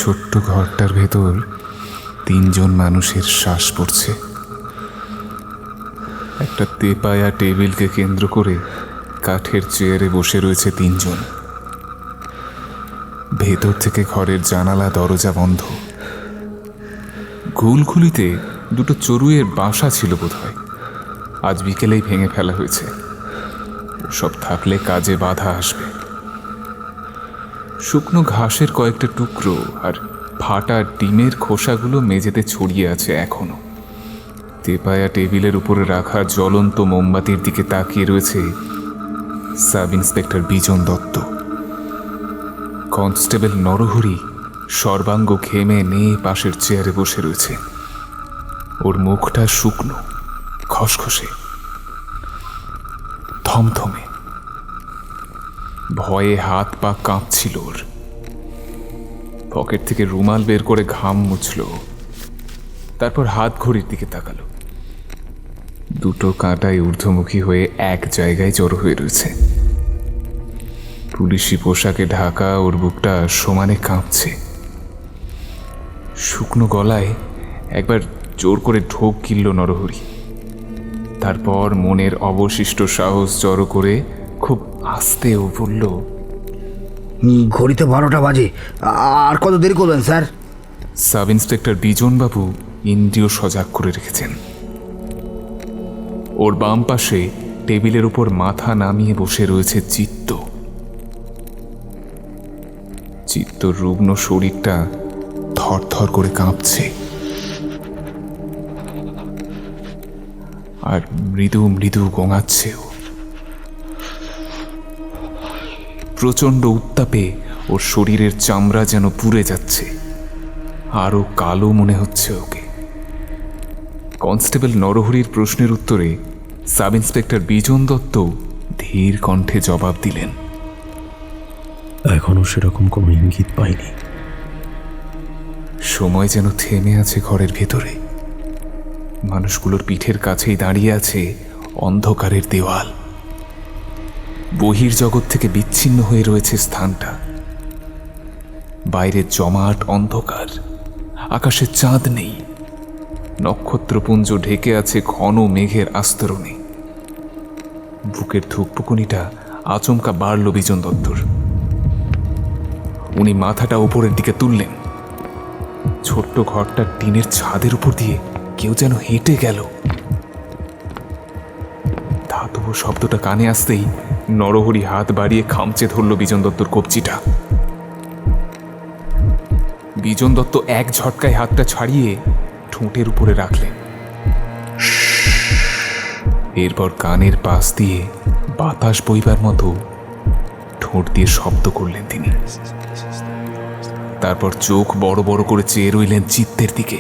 ছোট্ট ঘরটার ভেতর তিনজন মানুষের শ্বাস পড়ছে। একটা তেপায়া টেবিলকে কেন্দ্র করে কাঠের চেয়ারে বসে রয়েছে তিনজন। ভেতর থেকে ঘরের জানালা দরজা বন্ধ। ঘুলঘুলিতে দুটো চড়ুইয়ের বাসা ছিল বোধহয়, আজ বিকেলেই ভেঙে ফেলা হয়েছে। সব থাকলে কাজে বাধা আসবে। শুকনো ঘাসের কয়েকটা টুকরো আর ফাটা ডিমের খোসাগুলো মেঝেতে ছড়িয়ে আছে এখনো। তেপায়া টেবিলের উপরে রাখা জ্বলন্ত মোমবাতির দিকে তাকিয়ে রয়েছে সাব ইন্সপেক্টর বিজন দত্ত। কনস্টেবল নরহরি সর্বাঙ্গ ঘেমে নিয়ে পাশের চেয়ারে বসে রয়েছে। ওর মুখটা শুকনো, খসখসে, থমথমে। ভয়ে হাত পা কাঁপছিল ওর। পকেট থেকে রুমাল বের করে ঘাম মুছল, তারপর হাত ঘড়ির দিকে তাকালো। দুটো কাঁটায় ঊর্ধ্বমুখী হয়ে এক জায়গায় জড়ো হয়ে রয়েছে। পুলিশি পোশাকে ঢাকা ওর বুকটা সমানে কাঁপছে। শুকনো গলায় একবার জোর করে ঢোক গিলল নরহরি। তারপর মনের অবশিষ্ট সাহস জড়ো করে খুব আস্তেও বলল, ঘড়িতে 12টা বাজে, আর কত দেরি করবেন স্যার? সাব ইন্সপেক্টর বিজনবাবু ইন্দ্রিয় সজাগ করে রেখেছেন। ওর বাম পাশে টেবিলের উপর মাথা নামিয়ে বসে রয়েছে চিত্ত। চিত্তর রুগ্ন শরীরটা থরথর করে কাঁপছে, আর মৃদু মৃদু গোঙাচ্ছেও। প্রচণ্ড উত্তাপে ওর শরীরের চামড়া যেন পুড়ে যাচ্ছে, আরও কালো মনে হচ্ছে ওকে। কনস্টেবল নরহরির প্রশ্নের উত্তরে সাব ইন্সপেক্টর বিজন দত্ত ধীর কণ্ঠে জবাব দিলেন, এখনো সেরকম কোনো ইঙ্গিত পাইনি। সময় যেন থেমে আছে ঘরের ভেতরে। মানুষগুলোর পিঠের কাছেই দাঁড়িয়ে আছে অন্ধকারের দেওয়াল। বহির্জগৎ থেকে বিচ্ছিন্ন হয়ে রয়েছে স্থানটা। বাইরে জমাট অন্ধকার, আকাশে চাঁদ নেই, নক্ষত্রপুঞ্জ ঢেকে আছে ঘন মেঘের আস্তরণে। বুকের ধুকপুকুনিটা আচমকা বাড়ল বিজন দত্তর। উনি মাথাটা উপরের দিকে তুললেন। ছোট্ট ঘরটার টিনের ছাদের উপর দিয়ে কেউ যেন হেঁটে গেল। ধাতব শব্দটা কানে আসতেই নরহরি হাত বাড়িয়ে খামচে ধরল বিজন দত্তর কবজিটা। বিজন দত্ত এক ঝটকায় হাতটা ছাড়িয়ে ঠোঁটের উপরে রাখলেন। এরপর কানের পাশ দিয়ে বাতাস বইবার মতো ঠোঁট দিয়ে শব্দ করলেন তিনি। তারপর চোখ বড় বড় করে চেয়ে রইলেন চিত্তের দিকে।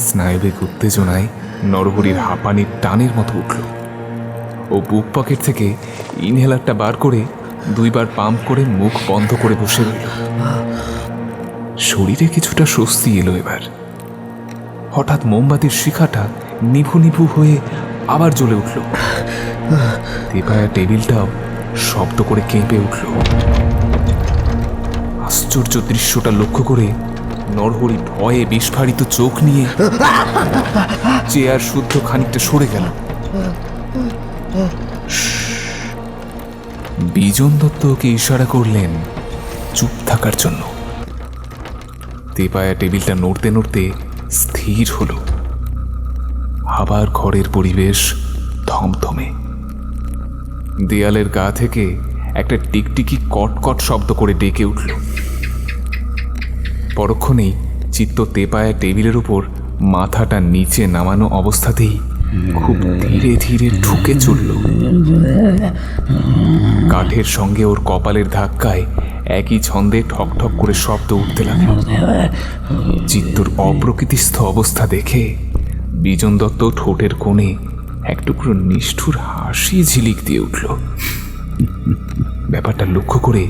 স্নায়বিক উত্তেজনায় নরহরির হাঁপানির টানের মতো উঠল। ও বুক পকেট থেকে ইনহেলারটা বার করে দুইবার পাম্প করে মুখ বন্ধ করে বসে রইল। শরীরে কিছুটা স্বস্তি এলো এবার। হঠাৎ মোমবাতির শিখাটা নিভু নিভু হয়ে আবার জ্বলে উঠল। তেপায়া টেবিলটাও শব্দ করে কেঁপে উঠল। আশ্চর্য দৃশ্যটা লক্ষ্য করে নরহরি ভয়ে বিস্ফারিত চোখ নিয়ে চেয়ার শুদ্ধ খানিকটা সরে গেল। বিজন দত্ত ওকে ইশারা করলেন চুপ থাকার জন্য। তেপায়া টেবিলটা নড়তে নড়তে স্থির হল। আবার ঘরের পরিবেশ থমথমে। দেয়ালের গা থেকে একটা টিকটিকি কটকট শব্দ করে ডেকে উঠল। পরক্ষণেই চিত্ত তেপায়া টেবিলের উপর মাথাটা নিচে নামানো অবস্থাতেই খুব ধীরে ধীরে ঢুকে চলল। কাঠের সঙ্গে ওর কপালের ধাক্কায় একই ছন্দে ঠক ঠক করে শব্দ উঠতে লাগল। চিত্তর অপ্রকৃতিস্থ অবস্থা দেখে বিজন দত্ত ঠোঁটের কোণে এক টুকরো নিষ্ঠুর হাসি ঝিলিক দিয়ে উঠল। ব্যাপারটা লক্ষ্য করে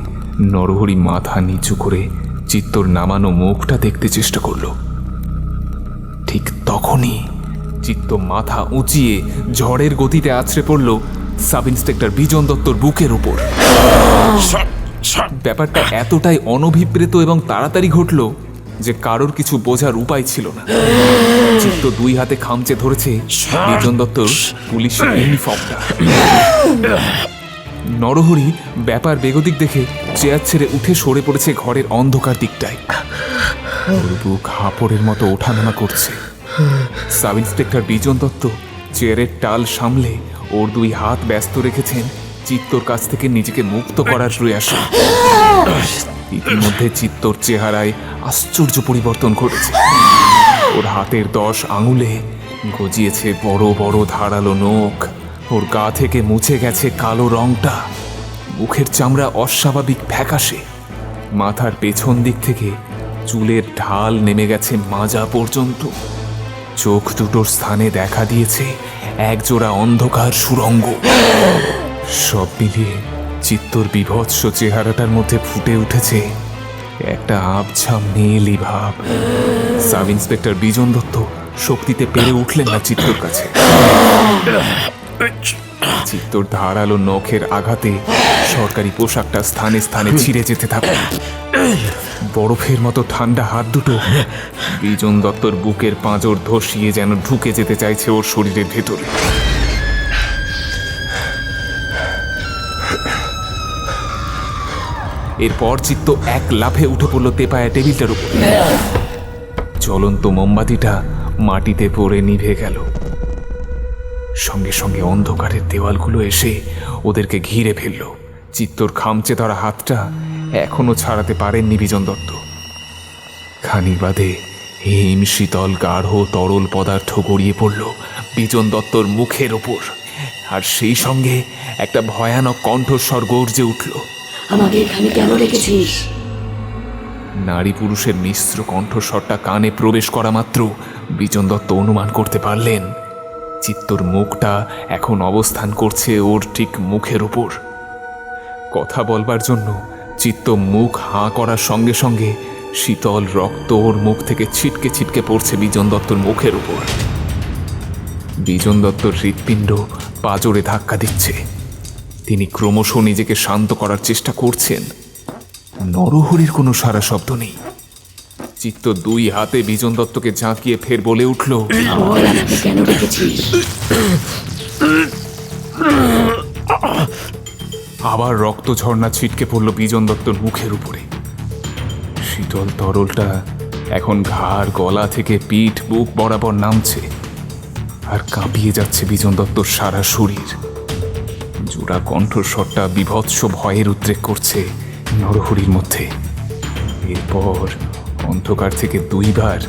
নরহরি মাথা নিচু করে চিত্তর নামানো মুখটা দেখতে চেষ্টা করল। ঠিক তখনই চিত্ত মাথা উঁচিয়ে ঝড়ের গতিতে আছড়ে পড়ল সাব ইন্সপেক্টর বিজন দত্তর বুকের উপর। ব্যাপারটা এতটাই অনভিপ্রেত এবং তাড়াতাড়ি ঘটল যে কারোর কিছু বোঝার উপায় ছিল না। চিত্ত দুই হাতে খামচে ধরেছে বিজন দত্তর পুলিশের ইউনিফর্মটা। নরহরি ব্যাপার বেগতিক দেখে চেয়ার ছেড়ে উঠে সরে পড়েছে ঘরের অন্ধকার দিকটায়। ওর বুক হাঁপড়ের মতো ওঠানামা করছে। সাব ইন্সপেক্টর বিজন দত্ত চেয়ারের টাল সামলে ওর দুই হাত ব্যস্ত রেখেছেন চিত্তর কাছ থেকে নিজেকে মুক্ত করার প্রয়াসে। ইতিমধ্যে চিত্তর চেহারায় আশ্চর্য পরিবর্তন ঘটেছে। ওর হাতের 10 আঙুলে গজিয়েছে বড় বড় ধারালো নখ। ওর গা থেকে মুছে গেছে কালো রংটা। মুখের চামড়া অস্বাভাবিক ফ্যাকাশে। মাথার পেছন দিক থেকে চুলের ঢাল নেমে গেছে মাজা পর্যন্ত। চোখ দুটোর স্থানে দেখা দিয়েছে একজোড়া অন্ধকার সুড়ঙ্গ। সব মিলিয়ে চিত্তর বিভৎস চেহারাটার মধ্যে ফুটে উঠেছে একটা আবছা মেয়েলি ভাব। সাব ইন্সপেক্টর বিজন দত্ত শক্তিতে পেরে উঠলেন না চিত্তর কাছে। চিত্তর ধারালো নখের আঘাতে সরকারি পোশাকটা স্থানে স্থানে ছিঁড়ে যেতে থাকে। বরফের মতো ঠান্ডা হাত দুটো বিজন দত্তর বুকের পাঁজর ধসিয়ে যেন ঢুকে যেতে চাইছে ওর শরীরের ভেতরে। এরপর চিত্ত এক লাফে উঠে পড়ল তেপায়া টেবিলটার উপর। জ্বলন্ত মোমবাতিটা মাটিতে পড়ে নিভে গেল। সঙ্গে সঙ্গে অন্ধকারের দেওয়ালগুলো এসে ওদেরকে ঘিরে ফেলল। চিত্তর খামচে ধরা হাতটা এখনো ছাড়াতে পারেননি বিজন দত্ত। খানিক বাদে হিম শীতল গাঢ় তরল পদার্থ গড়িয়ে পড়ল বিজন দত্তর মুখের ওপর। আর সেই সঙ্গে একটা ভয়ানক কণ্ঠস্বর গর্জে উঠল, আমাকে এখানে কেন রেখেছিস? নারী পুরুষের মিশ্র কণ্ঠস্বরটা কানে প্রবেশ করা মাত্র বিজন দত্ত অনুমান করতে পারলেন চিত্তর মুখটা এখন অবস্থান করছে ওর ঠিক মুখের উপর। কথা বলবার জন্য চিত্ত মুখ হাঁ করার সঙ্গে সঙ্গে শীতল রক্ত ওর মুখ থেকে ছিটকে ছিটকে পড়ছে বিজন দত্তর মুখের উপর। বিজন দত্তর হৃৎপিণ্ড পাঁজরে ধাক্কা দিচ্ছে। তিনি ক্রমশ নিজেকে শান্ত করার চেষ্টা করছেন। নরহরির কোনো সারা শব্দ নেই। চিত্ত দুই হাতে বিজন দত্তকে ঝাঁকিয়ে ফের বলে উঠল, বল আমাকে কেন রেখেছিস? আবার রক্ত ঝর্ণা ছিটকে পড়ল বিজন দত্তর মুখের উপরে। শীতল তরলটা এখন ঘাড় গলা থেকে পিঠ বুক বরাবর নামছে আর কাঁপিয়ে যাচ্ছে বিজন দত্তর সারা শরীর। জোড়া কণ্ঠস্বরটা বিভৎস ভয়ের উদ্রেক করছে নরহরির মধ্যে। এরপর অন্ধকার থেকে দুইবার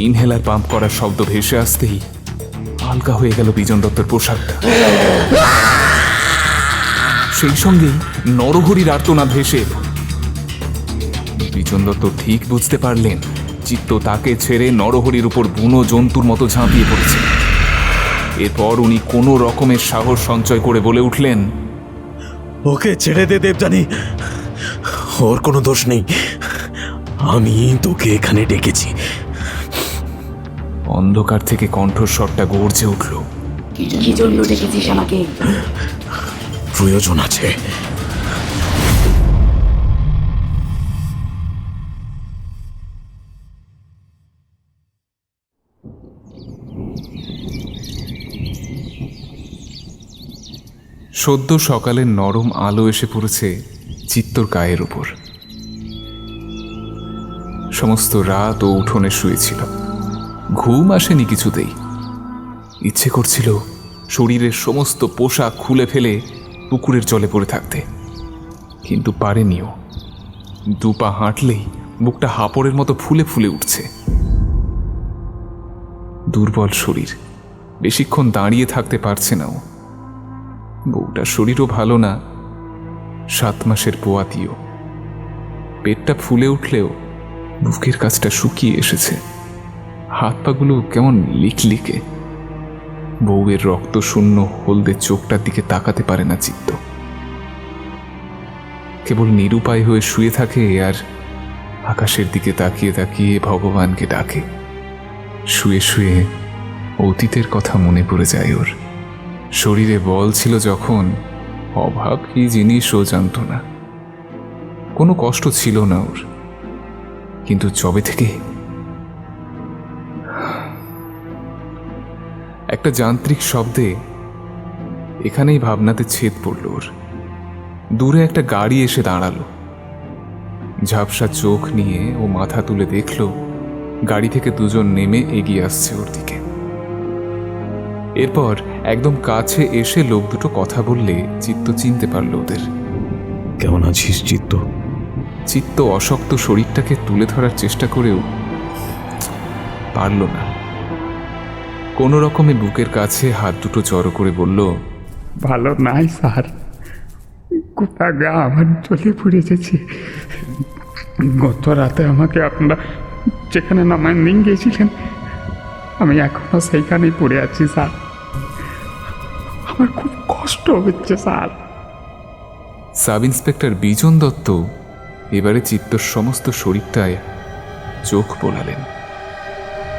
ইনহেলার পাম্প করার শব্দ ভেসে আসতেই হালকা হয়ে গেল বিজন দত্তর পোশাকটা। সেই সঙ্গে নরহরির আর্তনাদ ভেসে এলো। বিজন দত্ত ঠিক বুঝতে পারলেন চিত্ত তাকে ছেড়ে নরহরির উপর বুনো জন্তুর মতো ঝাঁপিয়ে পড়েছে। এরপর উনি কোনো রকমের সাহস সঞ্চয় করে বলে উঠলেন, ওকে ছেড়ে দে দেবযানী, ওর কোনো দোষ নেই। আমি তোকে এখানে ডেকেছি। অন্ধকার থেকে কণ্ঠস্বরটা গর্জে উঠল, কি জন্য রেখেছিস আমাকে? প্রয়োজন আছে। সদ্য সকালের নরম আলো এসে পড়েছে চিত্তর গায়ের উপর। সমস্ত রাত ও উঠোনে শুয়েছিল। ঘুম আসেনি কিছুতেই। ইচ্ছে করছিল শরীরের সমস্ত পোশাক খুলে ফেলে পুকুরের জলে পড়ে থাকতে, কিন্তু পারেনিও। দুপা হাঁটলেই বুকটা হাঁপড়ের মতো ফুলে ফুলে উঠছে। দুর্বল শরীর, বেশিক্ষণ দাঁড়িয়ে থাকতে পারছে না ও। বউটার শরীরও ভালো না, 7 মাসের পোয়াতিও। পেটটা ফুলে উঠলেও বুকের কাছটা শুকিয়ে এসেছে। হাত পাগুলো কেমন লিকলিকে। বউয়ের রক্ত শূন্য হলদে চোখটার দিকে তাকাতে পারে না চিত্ত। কেবল নিরুপায় হয়ে শুয়ে থাকে আর আকাশের দিকে তাকিয়ে তাকিয়ে ভগবানকে ডাকে। শুয়ে শুয়ে অতীতের কথা মনে পড়ে যায় ওর। শরীরে বল ছিল যখন, অভাব কি জিনিস ও জানত না। কোনো কষ্ট ছিল না ওর, কিন্তু যবে থেকে একটা যান্ত্রিক শব্দে এখানেই ভাবনাতে ছেদ পড়ল ওর। দূরে একটা গাড়ি এসে দাঁড়ালো। ঝাপসা চোখ নিয়ে ও মাথা তুলে দেখল গাড়ি থেকে দুজন নেমে এগিয়ে আসছে ওর দিকে। এরপর একদম কাছে এসে লোক দুটো কথা বললে চিত্ত চিনতে পারল ওদের। কেমন আছিস চিত্ত? চিত্ত অশক্ত শরীরটাকে তুলে ধরার চেষ্টা করেও পারল না। কোনো রকমে বুকের কাছে হাত দুটো জড়ো করে বলল, ভালো নাই স্যার, গোটা গা আমার জ্বলে পুড়ে গেছে। গত রাতে আমাকে আপনারা যেখানে নামায় নিয়ে গিয়েছিলেন, আমি এখনো সেইখানেই পড়ে আছি স্যার। আমার খুব কষ্ট হচ্ছে স্যার। সাব ইন্সপেক্টর বিজন দত্ত এবারে চিত্তর সমস্ত শরীরটায় চোখ বোলালেন।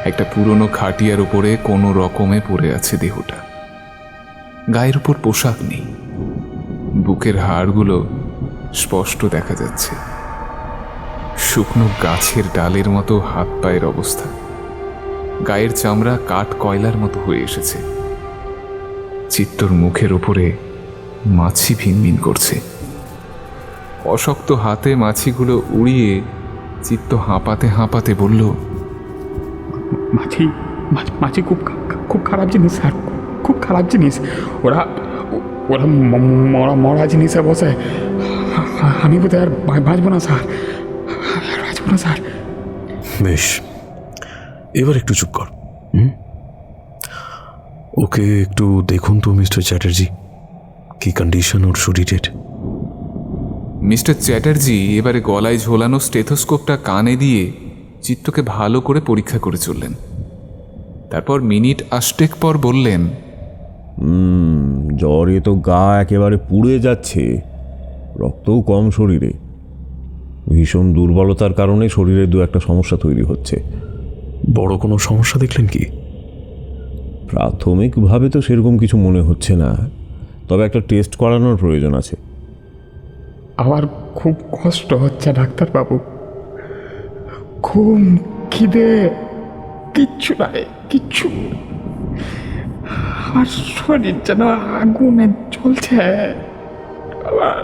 একটা পুরনো খাটিয়ার উপরে কোনো রকমে পড়ে আছে দেহটা। গায়ের উপর পোশাক নেই, বুকের হাড়গুলো স্পষ্ট দেখা যাচ্ছে। শুকনো গাছের ডালের মতো হাত পায়ের অবস্থা। গায়ের চামড়া কাঠ কয়লার মতো হয়ে এসেছে। চিত্তর মুখের ওপরে মাছি ভিনভিন করছে। অশক্ত হাতে মাছিগুলো উড়িয়ে চিত্ত হাঁপাতে হাঁপাতে বলল, মাছি মাছি খুব খুব খারাপ জিনিস স্যার, খুব খারাপ জিনিস। ওরা ওরা মরা মরা জিনিসে বসে। আমি বোধহয় আর বাঁচবো না স্যার, বাঁচবো না স্যার। বেশ, এবার একটু চুপ কর। ওকে একটু দেখুন তো মিস্টার চ্যাটার্জি, কি কন্ডিশন ওর শরীরের। মিস্টার চ্যাটার্জি এবারে গলায় ঝোলানো স্টেথোস্কোপটা কানে দিয়ে চিত্তকে ভালো করে পরীক্ষা করে চললেন। তারপর মিনিট 8 পর বললেন, জ্বরে তো গা একেবারে পুড়ে যাচ্ছে, রক্তও কম শরীরে। ভীষণ দুর্বলতার কারণে শরীরে দু একটা সমস্যা তৈরি হচ্ছে। বড় কোনো সমস্যা দেখলেন কি? প্রাথমিকভাবে তো সেরকম কিছু মনে হচ্ছে না, তবে একটা টেস্ট করানোর প্রয়োজন আছে। আমার খুব কষ্ট হচ্ছে ডাক্তারবাবু, ঘুম খিদে কিচ্ছু নাই, কিচ্ছু। আমার শরীর যেন আগুনে জ্বলছে। আমার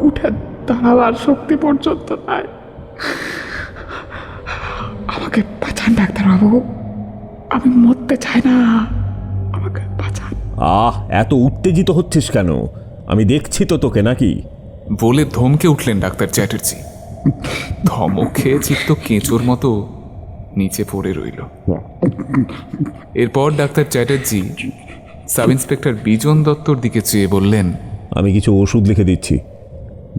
উঠে দাঁড়াবার শক্তি পর্যন্ত নাই। আমাকে বাঁচান ডাক্তারবাবু, আমি মরতে চাই না, আমাকে বাঁচান। এত উত্তেজিত হচ্ছিস কেন? আমি দেখছি তো তোকে নাকি। বলে ধমকে উঠলেন ডাক্তার চ্যাটার্জি। ধমক খেয়ে চিত্ত কেঁচোর মতো নিচে পড়ে রইল। এরপর ডাক্তার চ্যাটার্জি সাব ইন্সপেক্টর বিজন দত্তর দিকে চেয়ে বললেন, আমি কিছু ওষুধ লিখে দিচ্ছি,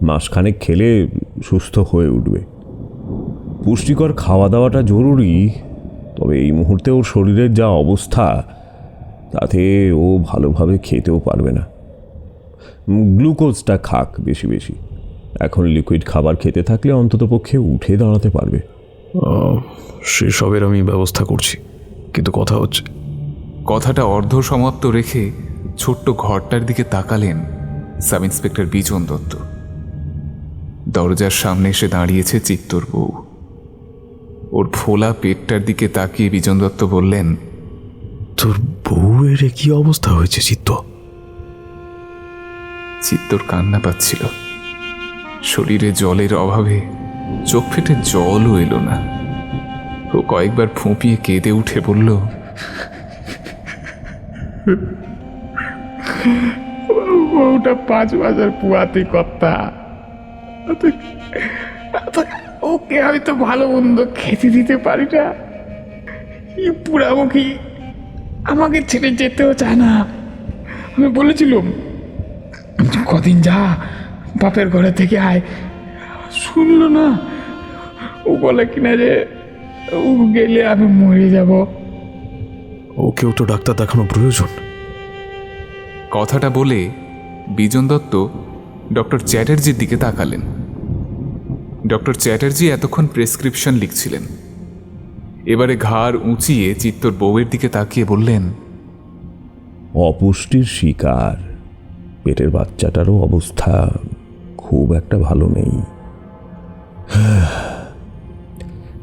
মাসখানেক খেলে সুস্থ হয়ে উঠবে। পুষ্টিকর খাওয়া দাওয়াটা জরুরি, তবে এই মুহূর্তে ওর শরীরের যা অবস্থা তাতে ও ভালোভাবে খেতেও পারবে না। গ্লুকোজটা খাক বেশি বেশি। এখন লিকুইড খাবার খেতে থাকলে অন্ততপক্ষে উঠে দাঁড়াতে পারবে। সেসবের আমি ব্যবস্থা করছি, কিন্তু কথা হচ্ছে। কথাটা অর্ধ সমাপ্ত রেখে ছোট্ট ঘরটার দিকে তাকালেন সাব ইন্সপেক্টর বিজন দত্ত। দরজার সামনে এসে দাঁড়িয়েছে চিত্তর বউ। ওর ফোলা পেটটার দিকে তাকিয়ে বিজন দত্ত বললেন, তোর বউয়ের কি অবস্থা হয়েছে চিত্ত? চিত্তর কান্না পাচ্ছিল। শরীরে জলের অভাবে চোখ ফেটে জলও এলো না। ও কয়েকবার ফুঁপিয়ে কেঁদে উঠে বলল, ওটা 5 বছর পুয়াতি কর্তা, ওকে আমি তো ভালো মন্দ খেতে দিতে পারি না। পুরামুখী আমাকে ছেড়ে যেতেও চায় না। আমি বলেছিলাম কদিন যা, বাপের ঘরে থেকে আয়, শুনলো না। ও বলে কিনা যে ও গেলে আমি মরে যাব। ওকেও তো ডাক্তার দেখানো প্রয়োজন। কথাটা বলে বিজন দত্ত ডক্টর চ্যাটার্জির দিকে তাকালেন। ডক্টর চ্যাটার্জি এতক্ষণ প্রেসক্রিপশন লিখছিলেন। এবারে ঘাড় উঁচিয়ে চিত্তর বউয়ের দিকে তাকিয়ে বললেন, অপুষ্টির শিকার, পেটের বাচ্চাটারও অবস্থা খুব একটা ভালো নেই।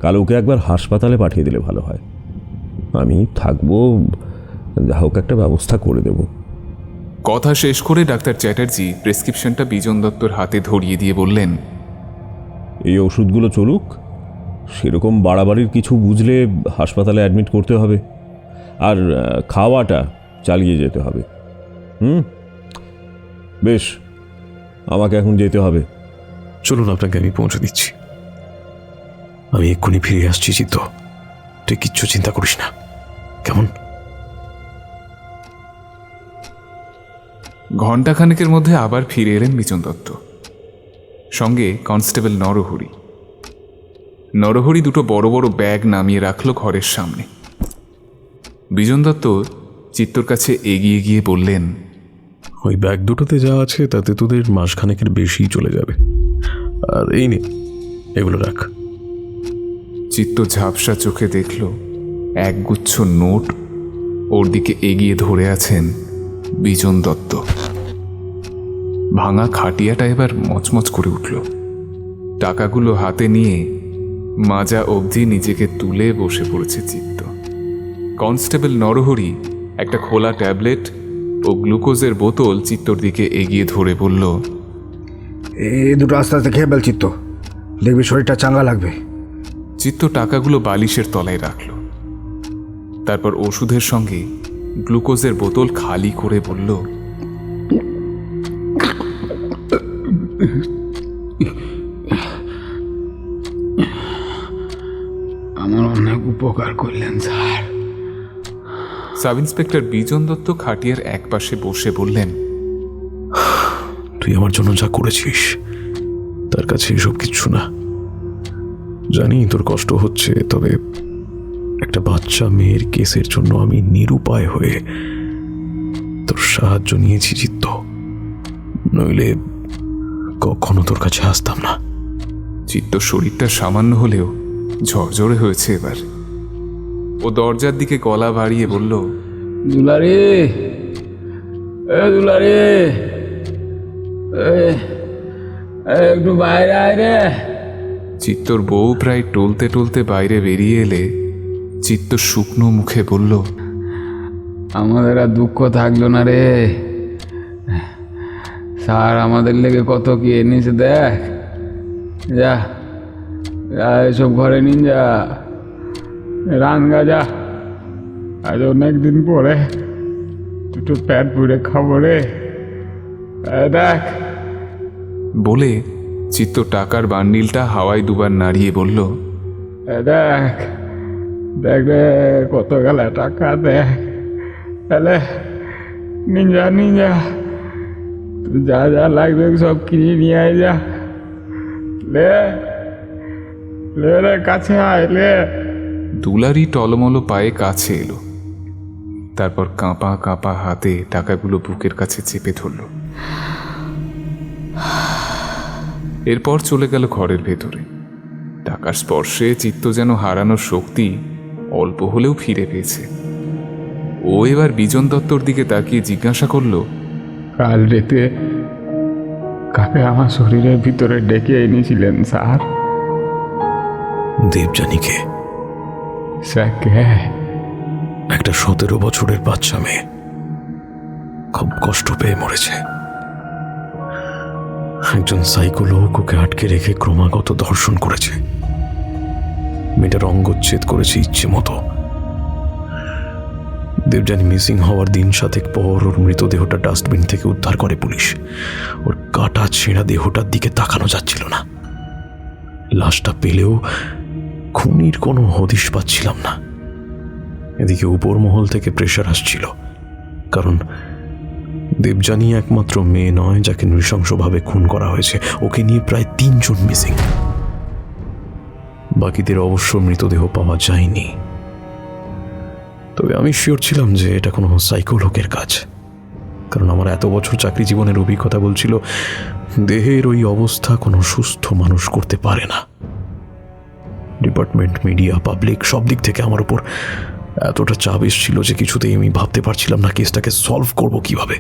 কাল ওকে একবার হাসপাতালে পাঠিয়ে দিলে ভালো হয়। আমি থাকবো, যা হোক একটা ব্যবস্থা করে দেব। কথা শেষ করে ডাক্তার চ্যাটার্জি প্রেসক্রিপশনটা বিজন দত্তর হাতে ধরিয়ে দিয়ে বললেন, এই ওষুধগুলো চলুক, সেরকম বাড়াবাড়ির কিছু বুঝলে হাসপাতালে অ্যাডমিট করতে হবে, আর খাওয়াটা চালিয়ে যেতে হবে। বেশ, আমাকে এখন যেতে হবে। চলুন, আপনাকে আমি পৌঁছে দিচ্ছি। আমি এক্ষুনি ফিরে আসছি চিত্ত, তুই কিচ্ছু চিন্তা করিস না, কেমন? ঘণ্টাখানেকের মধ্যে আবার ফিরে এলেন বিজন দত্ত, সঙ্গে কনস্টেবল নরহরি। নরহরি দুটো বড় বড় ব্যাগ নামিয়ে রাখল ঘরের সামনে। বিজন দত্ত চিত্তর কাছে এগিয়ে গিয়ে বললেন, ওই ব্যাগ দুটোতে যা আছে তাতে তোদের মাসখানেকের বেশি চলে যাবে, আর এই নে, এগুলো রাখ। চিত্ত ঝাপসা চোখে দেখল একগুচ্ছ নোট ওর দিকে এগিয়ে ধরে আছেন বিজন দত্ত। ভাঙা খাটিয়াটা এবার মচমচ করে উঠল। টাকাগুলো হাতে নিয়ে মাজা অবধি নিজেকে তুলে বসে পড়েছে চিত্ত। কনস্টেবল নরহরি একটা খোলা ট্যাবলেট ও গ্লুকোজের বোতল চিত্তর দিকে এগিয়ে ধরে বলল, এই দুটো আস্তে আস্তে খেয়ে ফেল চিত্ত, দেখবি শরীরটা চাঙ্গা লাগবে। চিত্ত টাকাগুলো বালিশের তলায় রাখল। তারপর ওষুধের সঙ্গে গ্লুকোজের বোতল খালি করে বলল, আমার অনেক উপকার করলেন স্যার। সাব ইন্সপেক্টর বিজন দত্ত খাটিয়ার একপাশে বসে বললেন, তুই আমার জন্য যা করেছিস তার কাছে এসব কিচ্ছু না। জানি তোর কষ্ট হচ্ছে, তবে একটা বাচ্চা মেয়ের কেসের জন্য আমি নিরুপায় হয়ে তোর সাহায্য নিয়েছি চিত্ত, নইলে কখনো তোর কাছে আসতাম না। চিত্ত শরীরটা সামান্য হলেও ঝরঝরে হয়েছে এবার। ও দরজার দিকে গলা বাড়িয়ে বলল, দুলারে, দুলারে, একটু বাইরে আয় রে। চিত্তর বউ প্রায় টলতে টলতে বাইরে বেরিয়ে এলে চিত্ত শুকনো মুখে বলল, আমাদের আর দুঃখ থাকলো না রে। স্যার আমাদের লেগে কত কি এনেছে দেখ। যা যা, এসব ঘরে নিন, যা রানগা যা। আজ অনেক দিন পরে দুটো প্যাট পুড়ে খাবো রে। দেখ। বলে চিত্ত টাকার বান্ডিলটা হাওয়ায় দুবার নাড়িয়ে বলল, দেখ দেখ রে, কত গেল টাকা, দেখ। তাহলে নিনজা নিনজা, তুই যা যা লাগবে সব কিনে নিয়ে আয়, যা। লে লে রে, কাছে আয় লে। দুলারি টলমলো পায়ে কাছে এলো। তারপর কাঁপা কাঁপা হাতে টাকাগুলো বুকের কাছে চেপে ধরল। এরপর চলে গেল ঘরের ভেতরে। টাকার স্পর্শে চিত্ত যেন হারানোর শক্তি অল্প হলেও ফিরে পেয়েছে। ও এবার বিজন দত্তর দিকে তাকিয়ে জিজ্ঞাসা করল, কাল রাতে কাকে আমার শরীরের ভিতরে ডেকে এনেছিলেন স্যার? দেবযানীকে। স্যার কে? একটা 17 বছরের বাচ্চা মেয়ে, খুব কষ্ট পেয়ে মরেছে। একজন সাইকো লোক ওকে আটকে রেখে ক্রমাগত ধর্ষণ করেছে। মেয়েটার অঙ্গচ্ছেদ করেছে ইচ্ছে মতো। দেবযানী মিসিং হওয়ার দিন 7 পর ওর মৃতদেহটা ডাস্টবিন থেকে উদ্ধার করে পুলিশ। ওর কাটা ছেঁড়া দেহটার দিকে তাকানো যাচ্ছিল না। লাশটা পেলেও খুনির কোনো হদিশ পাচ্ছিলাম না। এদিকে উপর মহল থেকে প্রেশার আসছিল, কারণ দেবযানী একমাত্র মেয়ে নয় যাকে নৃশংসভাবে খুন করা হয়েছে। ওকে নিয়ে প্রায় 3 জন মিসিং। বাকিদের অবশ্য মৃতদেহ পাওয়া যায়নি। তবে আমি শিওর ছিলাম যে এটা কোনো সাইকো লোকের কাজ, কারণ আমার এত বছর চাকরি জীবনের অভিজ্ঞতা বলছিল দেহের ওই অবস্থা কোনো সুস্থ মানুষ করতে পারে না। ডিপার্টমেন্ট, মিডিয়া, পাবলিক সব দিক থেকে আমার উপর এতটা চাপ এসেছিল যে কিছুতেই আমি ভাবতে পারছিলাম না কেসটাকে সলভ করব কিভাবে।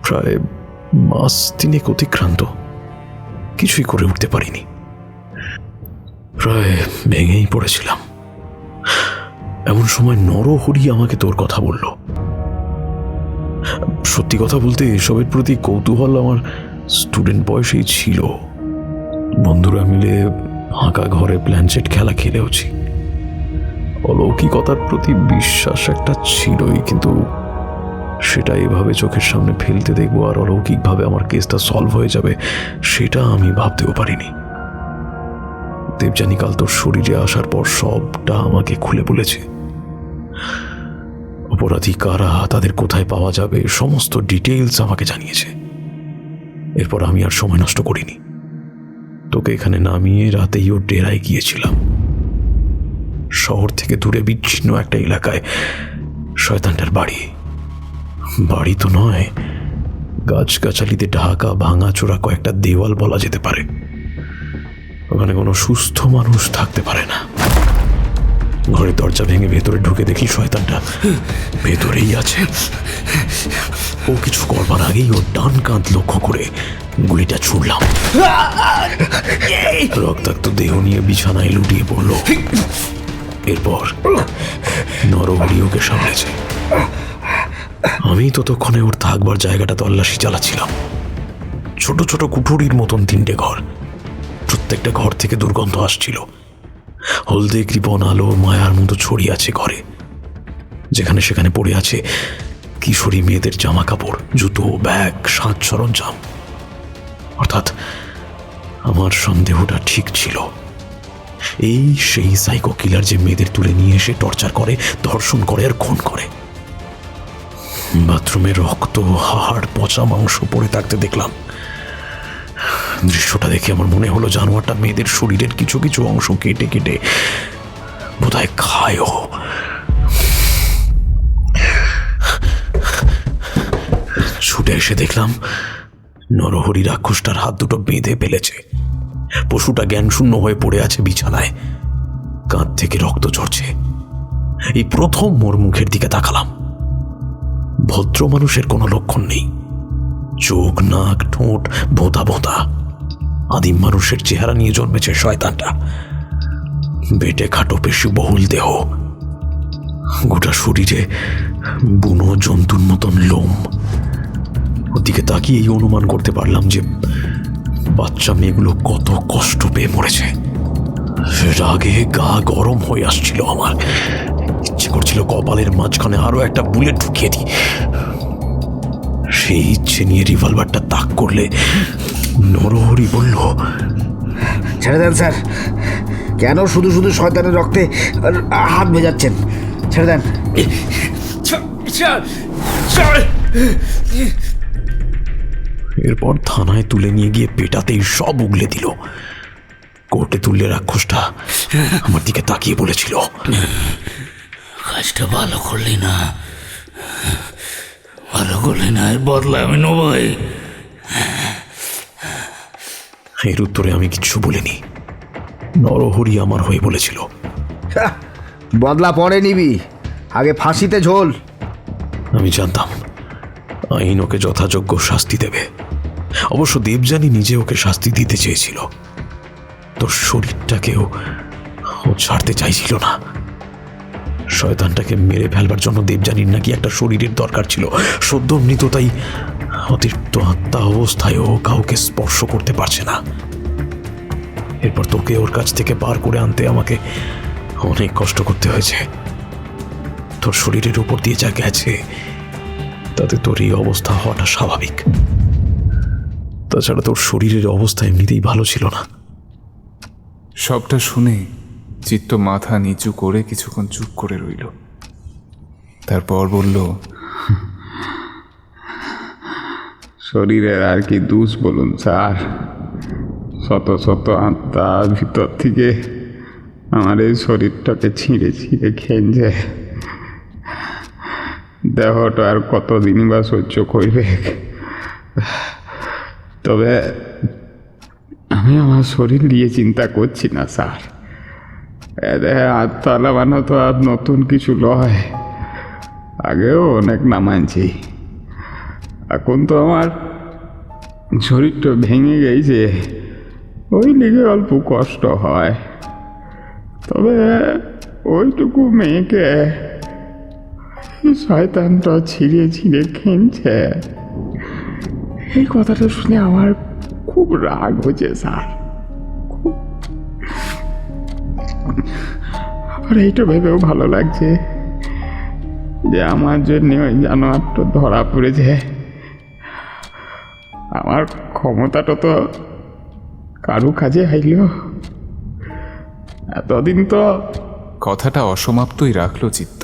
প্রায় মাস 3 অতিক্রান্ত, কিছুই করে উঠতে পারিনি। প্রায় ভেঙেই পড়েছিলাম। এমন সময় নরহরি আমাকে তোর কথা বলল। সত্যি কথা বলতে এসবের প্রতি কৌতূহল আমার স্টুডেন্ট বয়সেই ছিল। বন্ধুরা মিলে ফাঁকা ঘরে প্ল্যানচেট খেলা খেলেওছি। অলৌকিকতার প্রতি বিশ্বাস একটা ছিলই, কিন্তু সেটা এভাবে চোখের সামনে ফেলতে দেখবো আর অলৌকিকভাবে আমার কেসটা সলভ হয়ে যাবে, সেটা আমি ভাবতেও পারিনি। দেবযানী কাল তোর শরীরে আসার পর সবটা আমাকে খুলে বলেছে। অপরাধী কারা, তাদের কোথায় পাওয়া যাবে, সমস্ত ডিটেইলস আমাকে জানিয়েছে। এরপর আমি আর সময় নষ্ট করিনি, তোকে এখানে নামিয়ে রাতেই ওর ডেরায় গিয়েছিলাম। শহর থেকে দূরে বিচ্ছিন্ন একটা এলাকায় শয়তানটার বাড়ি। বাড়ি তো নয়, গাছগাছালিতে ঢাকা ভাঙাচোরা কয়েকটা দেওয়াল বলা যেতে পারে। ওখানে কোনো সুস্থ মানুষ থাকতে পারে না। ঘরের দরজা ভেঙে ভেতরে ঢুকে দেখি শয়তানটা ভেতরেই আছে। ও কিছু করবার আগেই ওর ডান কাঁধ লক্ষ্য করে গুলিটা ছুড়লাম। রক্তাক্ত দেহ নিয়ে বিছানায় লুটিয়ে পড়ল। এরপর নরহরি ওকে সামলেছে। আমি ততক্ষণে ওর থাকবার জায়গাটা তল্লাশি চালাচ্ছিলাম। ছোট ছোট কুঠুরির মতন 3টে ঘর, প্রত্যেকটা ঘর থেকে দুর্গন্ধ আসছিল। হলদে কৃপণ আলো মায়ার মতো ছড়িয়ে আছে ঘরে। যেখানে সেখানে পড়ে আছে কিশোরী মেয়েদের জামা কাপড়, জুতো, ব্যাগ, সাজ সরঞ্জাম। অর্থাৎ আমার সন্দেহটা ঠিক ছিল। এই সেই সাইকো কিলার যে মেয়েদের তুলে নিয়ে এসে টর্চার করে, ধর্ষণ করে আর খুন করে। বাথরুমে রক্ত, হাড়, পচা মাংস পড়ে থাকতে দেখলাম। দৃশ্যটা দেখে আমার মনে হলো জানোয়ারটা মেয়েদের শরীরের কিছু কিছু অংশ কেটে কেটে বোধহয় খায়ও। ছুটে এসে দেখলাম নরহরি রাক্ষসটার হাত দুটো বেঁধে ফেলেছে। পশুটা জ্ঞানশূন্য হয়ে পড়ে আছে বিছানায়, কাঁধ থেকে রক্ত ঝরছে। এই প্রথম মোর মুখের দিকে তাকালাম। ভদ্র মানুষের কোনো লক্ষণ নেই, চোখ, নাক, ঠোঁট ভোঁতা ভোঁতা। আদিম মানুষের চেহারা নিয়ে জন্মেছে শয়তানটা। বেটে খাটো পেশি বহুল দেহ, গোটা শরীরে বুনো জন্তুর মতন লোম। ওদিকে তাকিয়ে এই অনুমান করতে পারলাম যে বাচ্চা মেয়েগুলো কত কষ্ট পেয়ে মরেছে। রাগে গা গরম হয়ে আসছিল আমার। ইচ্ছে করছিল কপালের মাঝখানে আরো একটা বুলেট ঢুকিয়ে দিই। সেই ইচ্ছে নিয়ে রিভলভারটা তাক করলে নরহরি বলল, ছেড়ে দেন স্যার, কেন শুধু শুধু শয়তানের রক্তে হাত ভেজাচ্ছেন? ছেড়ে দেন। এরপর থানায় তুলে নিয়ে গিয়ে পেটাতেই সব উগলে দিল। কোর্টে তুললে রাক্ষসটা আমার দিকে তাকিয়ে বলেছিল, কাজটা ভালো করলি না, ভালো করলি না, এর বদলা আমি নেবই। এর উত্তরে আমি কিচ্ছু বলিনি। নরহরি আমার হয়ে বলেছিল, বদলা পরে নিবি, আগে ফাঁসিতে ঝোল। আমি জানতাম আইন ওকে যথাযোগ্য শাস্তি দেবে। অবশ্য দেবযানী নিজে ওকে শাস্তি দিতে চেয়েছিল। তোর শরীরটাকেও ও ছাড়তে চাইছিল না। শয়তানটাকে মেরে ফেলবার জন্য দেবযানীর নাকি একটা শরীরের দরকার ছিল, সদ্য মৃত, তাই অতিরিক্ত আত্মা অবস্থায় ও কাউকে স্পর্শ করতে পারছে না। এরপর তোকে ওর কাছ থেকে বার করে আনতে আমাকে অনেক কষ্ট করতে হয়েছে। তোর শরীরের উপর দিয়ে যা গেছে তাতে তোর এই অবস্থা হওয়াটা স্বাভাবিক। তাছাড়া তোর শরীরের অবস্থা এমনিতেই ভালো ছিল না। সবটা শুনে চিত্ত মাথা নিচু করে কিছুক্ষণ চুপ করে রইল। তারপর বলল, শরীরের আর কি দোষ বলুন স্যার? শত শত আত্মা ভিতর থেকে আমার এই শরীরটাকে ছিঁড়ে ছিঁড়ে খেয়েছে। দেহটা আর কতদিনই বা সহ্য করবে? তবে আমি আমার শরীর নিয়ে চিন্তা করছি না স্যার। আত্মা নামানো তো আর নতুন কিছু নয়, আগেও অনেক নামাইছি। এখন তো আমার শরীরটা ভেঙে গেছে, ওই লিগে অল্প কষ্ট হয়। তবে ওইটুকু মেয়েকে শয়তানটা ছিঁড়ে ছিঁড়ে খেলছে, এই কথাটা শুনে আমার খুব রাগ হচ্ছে স্যার। আবার এইটা ভেবেও ভালো লাগছে যে আমার জন্য ওই জানোয়ারটা ধরা পড়েছে। আমার ক্ষমতাটা তো কারু কাজে আইল, এতদিন তো। কথাটা অসমাপ্তই রাখল চিত্ত।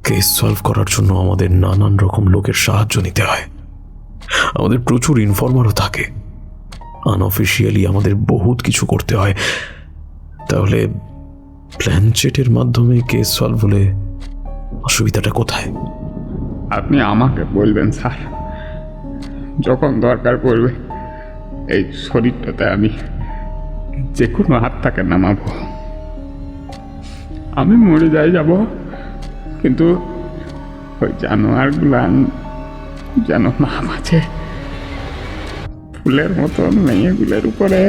কেস সলভ করার জন্য আমাদের নানান রকম লোকের সাহায্য নিতে হয়। আমাদের প্রচুর ইনফর্মারও থাকে। আনঅফিসিয়ালি আমাদের বহুত কিছু করতে হয়। তাহলে প্ল্যানচেটের মাধ্যমে কেস সলভ হলে অসুবিধাটা কোথায়? আপনি আমাকে বলবেন স্যার, যখন দরকার পড়বে এই শরীরটাতে আমি যে কোনো হাত থেকে নামাবো। আমি মরে যাব, কিন্তু ওই জানোয়ারগুলান যেন না বাঁচে। ফুলের মতো মেয়েগুলোর উপরে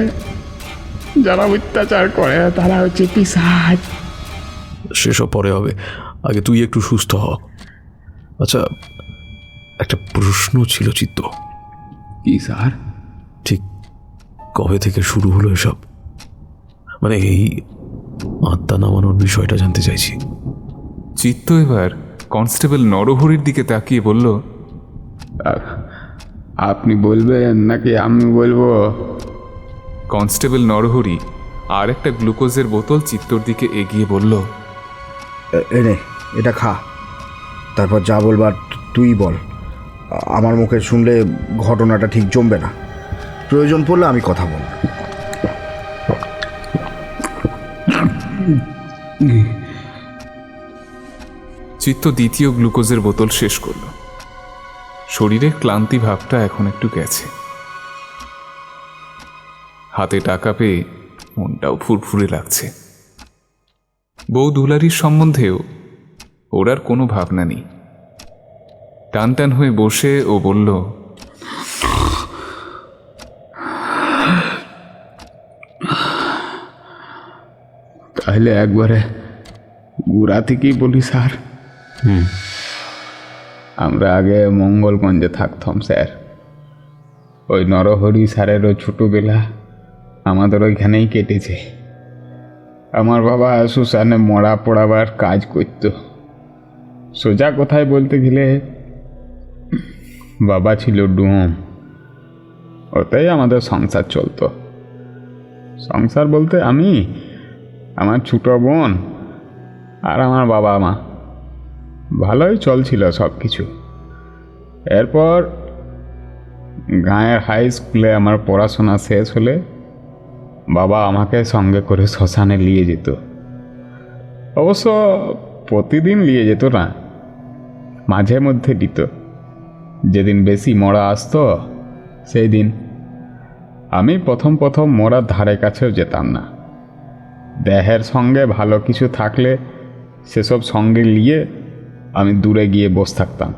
যারা অত্যাচার করে তারা হচ্ছে পিশাচ। সেসব পরে হবে, আগে তুই একটু সুস্থ হ। আচ্ছা, একটা প্রশ্ন ছিল চিত্ত। কি স্যার? ঠিক কবে থেকে শুরু হলো এসব? মানে এই আত্মা নামানোর বিষয়টা জানতে চাইছি। চিত্ত এবার কনস্টেবল নরহরির দিকে তাকিয়ে বলল, আপনি বলবেন নাকি আমি বলবো? কনস্টেবল নরহরি আর একটা গ্লুকোজের বোতল চিত্তর দিকে এগিয়ে বলল, এনে এটা খা, তারপর যা বলবার তুই বল। আমার মুখে শুনলে ঘটনাটা ঠিক জমবে না, প্রয়োজন পড়লে আমি কথা বল। চিত্ত দ্বিতীয় গ্লুকোজের বোতল শেষ করল। শরীরের ক্লান্তি ভাবটা এখন একটু গেছে। হাতে টাকা পেয়ে মনটাও ফুরফুরে লাগছে। বউ দুলারির সম্বন্ধেও ওর আর কোনো ভাবনা নেই। টান টান হয়ে বসে ও বলল, তাহলে একবারে গুড়া থেকেই বলি স্যার। আমরা আগে মঙ্গলগঞ্জে থাকতাম স্যার। ওই নরহরি স্যারেরও ছোটোবেলা আমাদের ওইখানেই কেটেছে। আমার বাবা শ্মশানে মরা পড়াবার কাজ করত। সোজা কথায় বলতে গেলে বাবা ছিল ডুম, ওতেই আমাদের সংসার চলতো। সংসার বলতে আমি, আমার ছোটো বোন আর আমার বাবা মা। ভালোই চলছিল সব কিছু। এরপর গাঁয়ের হাই স্কুলে আমার পড়াশোনা শেষ হলে বাবা আমাকে সঙ্গে করে শ্মশানে নিয়ে যেত। অবশ্য প্রতিদিন নিয়ে যেত না, মাঝে মধ্যে দিত। যেদিন বেশি মরা আসতো সেই দিন আমি প্রথম মরার ধারে কাছেও যেতাম না। দেহের সঙ্গে ভালো কিছু থাকলে সেসব সঙ্গে নিয়ে আমি দূরে গিয়ে বসে থাকতাম।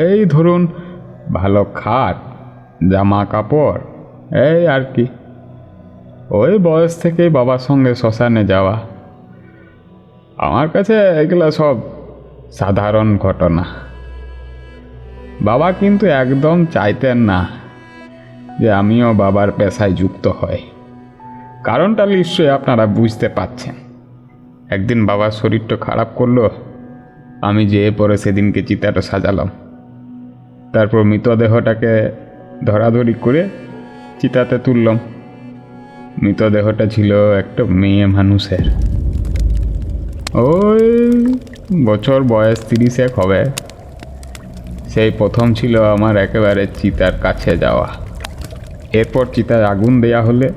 এই ধরুন ভালো খাট, জামা কাপড়, এই আর কি। ওই বয়স থেকেই বাবার সঙ্গে শ্মশানে যাওয়া। আমার কাছে এগুলো সব সাধারণ ঘটনা। বাবা কিন্তু একদম চাইতেন না যে আমিও বাবার পেশায় যুক্ত হই। কারণটা নিশ্চয়ই আপনারা বুঝতে পারছেন। একদিন বাবার শরীরটা খারাপ করলো, আমি যেয়ে পরে সেদিনকে চিতাটা সাজালাম। তারপর মৃতদেহটাকে ধরাধরি করে চিতাতে তুললাম। মৃতদেহটা ছিল একটা মেয়ে মানুষের। ওই বছর বয়স 30 হবে। সেই প্রথম ছিল আমার একেবারে চিতার কাছে যাওয়া। এরপর চিতায় আগুন দেয়া হলে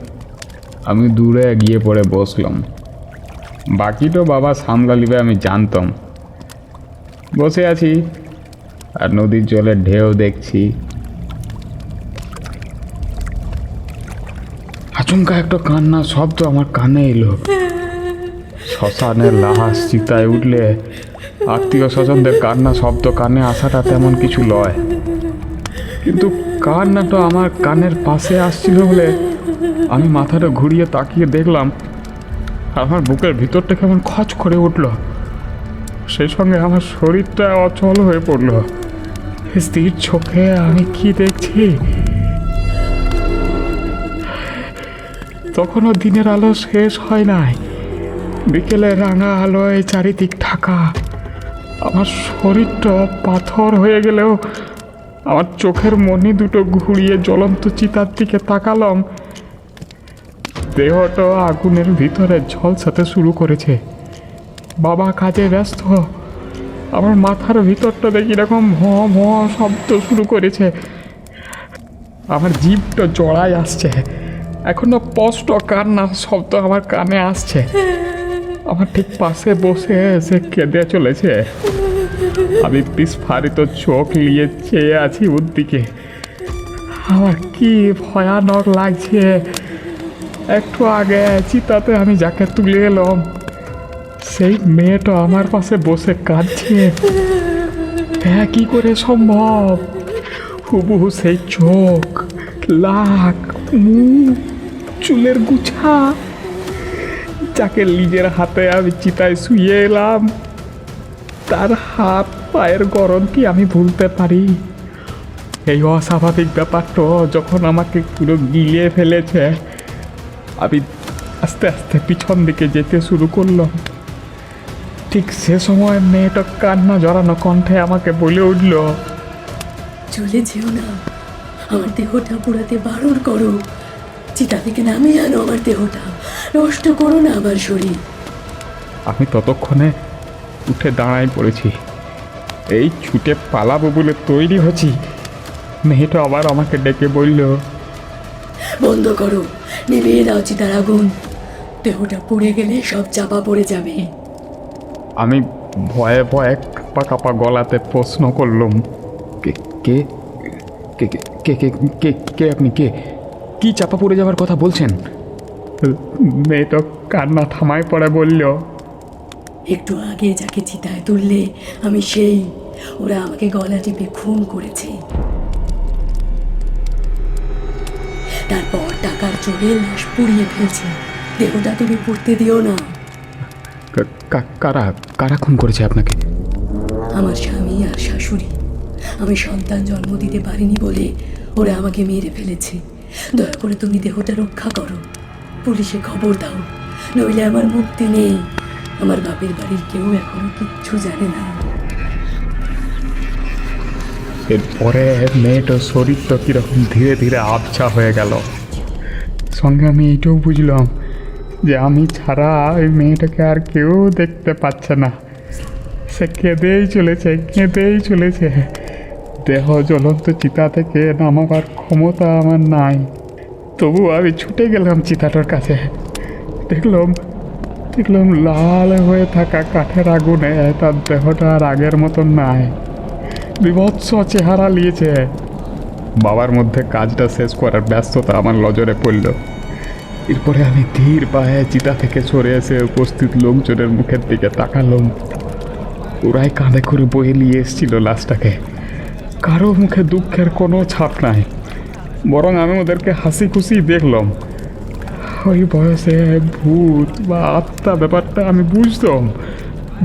আমি দূরে গিয়ে পড়ে বসলাম। বাকিটা বাবা সামলা লিবে আমি জানতাম। বসে আছি আর নদীর জলের ঢেউ দেখছি। আচমকা একটা কান্না শব্দ আমার কানে এলো। শ্মশানের লাশ চিতায় উঠলে আত্মীয় স্বজনদের কান্না শব্দ কানে আসাটা তেমন কিছু লয়, কিন্তু কান্নাটা আমার কানের পাশে আসছিল বলে আমি মাথাটা ঘুরিয়ে তাকিয়ে দেখলাম আমার বুকের ভিতরটা কেমন খচ করে উঠল, সেই সঙ্গে আমার শরীরটা অচল হয়ে পড়ল। স্থির চোখে আমি কি দেখছি, তখনও দিনের আলো শেষ হয় নাই, বিকেলে রাঙা আলোয় চারিদিক ঢাকা। আমার শরীরটা পাথর হয়ে গেলেও আমার চোখের মনি দুটো ঘুরিয়ে জ্বলন্ত চিতার দিকে তাকালাম। দেহটা আগুনের ভিতরে ঝলসাতে শুরু করেছে। বাবা কাজে ব্যস্ত, আমার মাথার ভিতরটা দেখি এরকম ভঁ ভঁ শব্দ শুরু করেছে। আমার জিভটা জড়ায় আসছে, এখনো স্পষ্ট কান্নার শব্দ আমার কানে আসছে। আমার ঠিক পাশে বসে এসে কেঁদে চলেছে। আমি বিস্ফারিত চোখ নিয়ে চেয়ে আছি ওর দিকে। আমার কি ভয়ানক লাগছে। একটু আগে চিতাতে আমি যাকে তুলে এলাম, সেই মেয়েটা আমার পাশে বসে কাঁদছে। হ্যাঁ, কি করে সম্ভব? হুবহু সেই চোখ, লাক, মুখ, চুলের গুছা, যাকে নিজের হাতে আমি চিতায় শুয়ে এলাম, তার হাত পায়ের গরম কি আমি ভুলতে পারি? এই অস্বাভাবিক ব্যাপারটা যখন আমাকে পুরো গিলিয়ে ফেলেছে, আমি আস্তে আস্তে পিছন দিকে যেতে শুরু করলাম। ঠিক সে সময় মেয়েটা কান্না জড়ানো কণ্ঠে আমাকে বলে উঠল, চলে যেও না, আমার দেহটা পুরাতে বারণ করো। চিতা থেকে নামিয়ে আনো আমার দেহটা, নষ্ট করো না আমার শরীর। আমি ততক্ষণে উঠে দাঁড়াই পড়েছি, এই ছুটে পালাবো বলে তৈরি হচ্ছি। মেয়েটা আবার আমাকে ডেকে বলল, বন্ধ করো, নিভিয়ে দাও চিতার আগুন। দেহটা পুড়ে গেলে সব চাপা পড়ে যাবে। আমি ভয়ে ভয়ে কাঁপা কাঁপা গলাতে প্রশ্ন করলাম, কে কে কে কে কে কে কে আপনি কে? কি চাপা পড়ে যাওয়ার কথা বলছেন? মেয়েটা কান্না থামায় পড়ে বলল, একটু আগে যাকে চিতায় তুললে আমি সেই, ওরা আমাকে গলা টিপে খুন করেছে। তারপর টাকার চোরে লাশ পুড়িয়ে ফেলছে। দেহটা তুমি পুড়তে দিও না। কারা কারা খুন করেছে আপনাকে? আমার স্বামী আর শাশুড়ি। আমি সন্তান জন্ম দিতে পারিনি বলে ওরা আমাকে মেরে ফেলেছে। দয়া করে তুমি দেহটা রক্ষা করো, পুলিশে খবর দাও, নইলে আমার মুক্তি নেই। আমার বাপের বাড়ির কেউ এখনো কিচ্ছু জানে না। এরপরে মেয়েটার শরীরটা কীরকম ধীরে ধীরে আবছা হয়ে গেল। সঙ্গে আমি এইটাও বুঝলাম যে আমি ছাড়া ওই মেয়েটাকে আর কেউ দেখতে পাচ্ছে না। সে কেঁদেই চলেছে, কেঁদেই চলেছে। দেহ জ্বলন্ত চিতা থেকে নামাবার ক্ষমতা আমার নাই। তবু আমি ছুটে গেলাম চিতাটার কাছে। দেখলাম লাল হয়ে থাকা কাঠের আগুনে তার দেহটা আর আগের মতন নাই, বিভৎস চেহারা নিয়েছে। বাবার মধ্যে কাজটা শেষ করার ব্যস্ততা আমার নজরে পড়ল। এরপরে আমি ধীর পায়ে চিতা থেকে সরে এসে উপস্থিত লোকজনের মুখের দিকে তাকালাম। ওরাই কাঁধে করে বয়ে নিয়ে এসেছিল লাশটাকে। কারো মুখে দুঃখের কোনো ছাপ নাই, বরং আমি ওদেরকে হাসি খুশি দেখলাম। ওই বয়সে ভূত বা আত্মা ব্যাপারটা আমি বুঝতাম।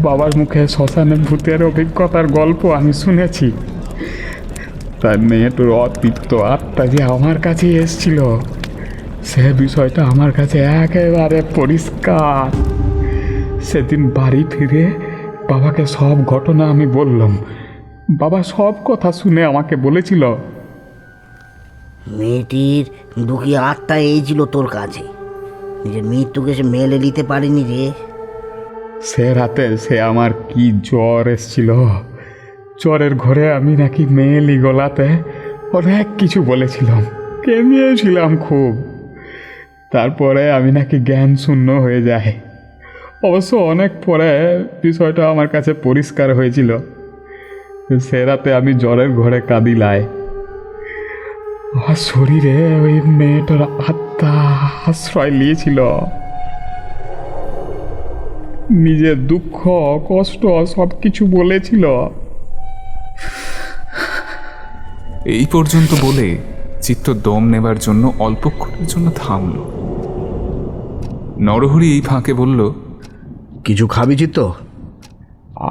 বাবার মুখে শ্মশানে ভূতের অভিজ্ঞতার গল্প আমি শুনেছি। তার মেয়েটার অতৃপ্ত আত্মা যে আমার কাছে এসেছিল, সে বিষয়টা আমার কাছে একেবারে পরিষ্কার। সেদিন বাড়ি ফিরে বাবাকে সব ঘটনা আমি বললাম। বাবা সব কথা শুনে আমাকে বলেছিল, মেয়েটির দুঃখী আত্মা এই ছিল তোর কাছে, নিজের মৃত্যুকে সে মেলে নিতে পারেনি রে। সে রাতে সে আমার কি জ্বর এসছিল। জ্বরের ঘরে আমি নাকি মেয়েলি গলাতে অনেক কিছু বলেছিলাম, কেঁদিয়েছিলাম খুব। তারপরে আমি নাকি জ্ঞান শূন্য হয়ে যায়। অবশ্য অনেক পরে বিষয়টা আমার কাছে পরিষ্কার হয়েছিল। সে রাতে আমি জ্বরের ঘরে কাঁদিলাই। আমার শরীরে ওই মেয়েটার আত্মা আশ্রয় নিয়েছিল। নিজের দুঃখ কষ্ট সব কিছু বলেছিল। এই পর্যন্ত বলে চিত্ত দম নেবার জন্য অল্পক্ষণের জন্য থামল। নরহরি এই ফাঁকে বলল, কিছু খাবি চিত্ত?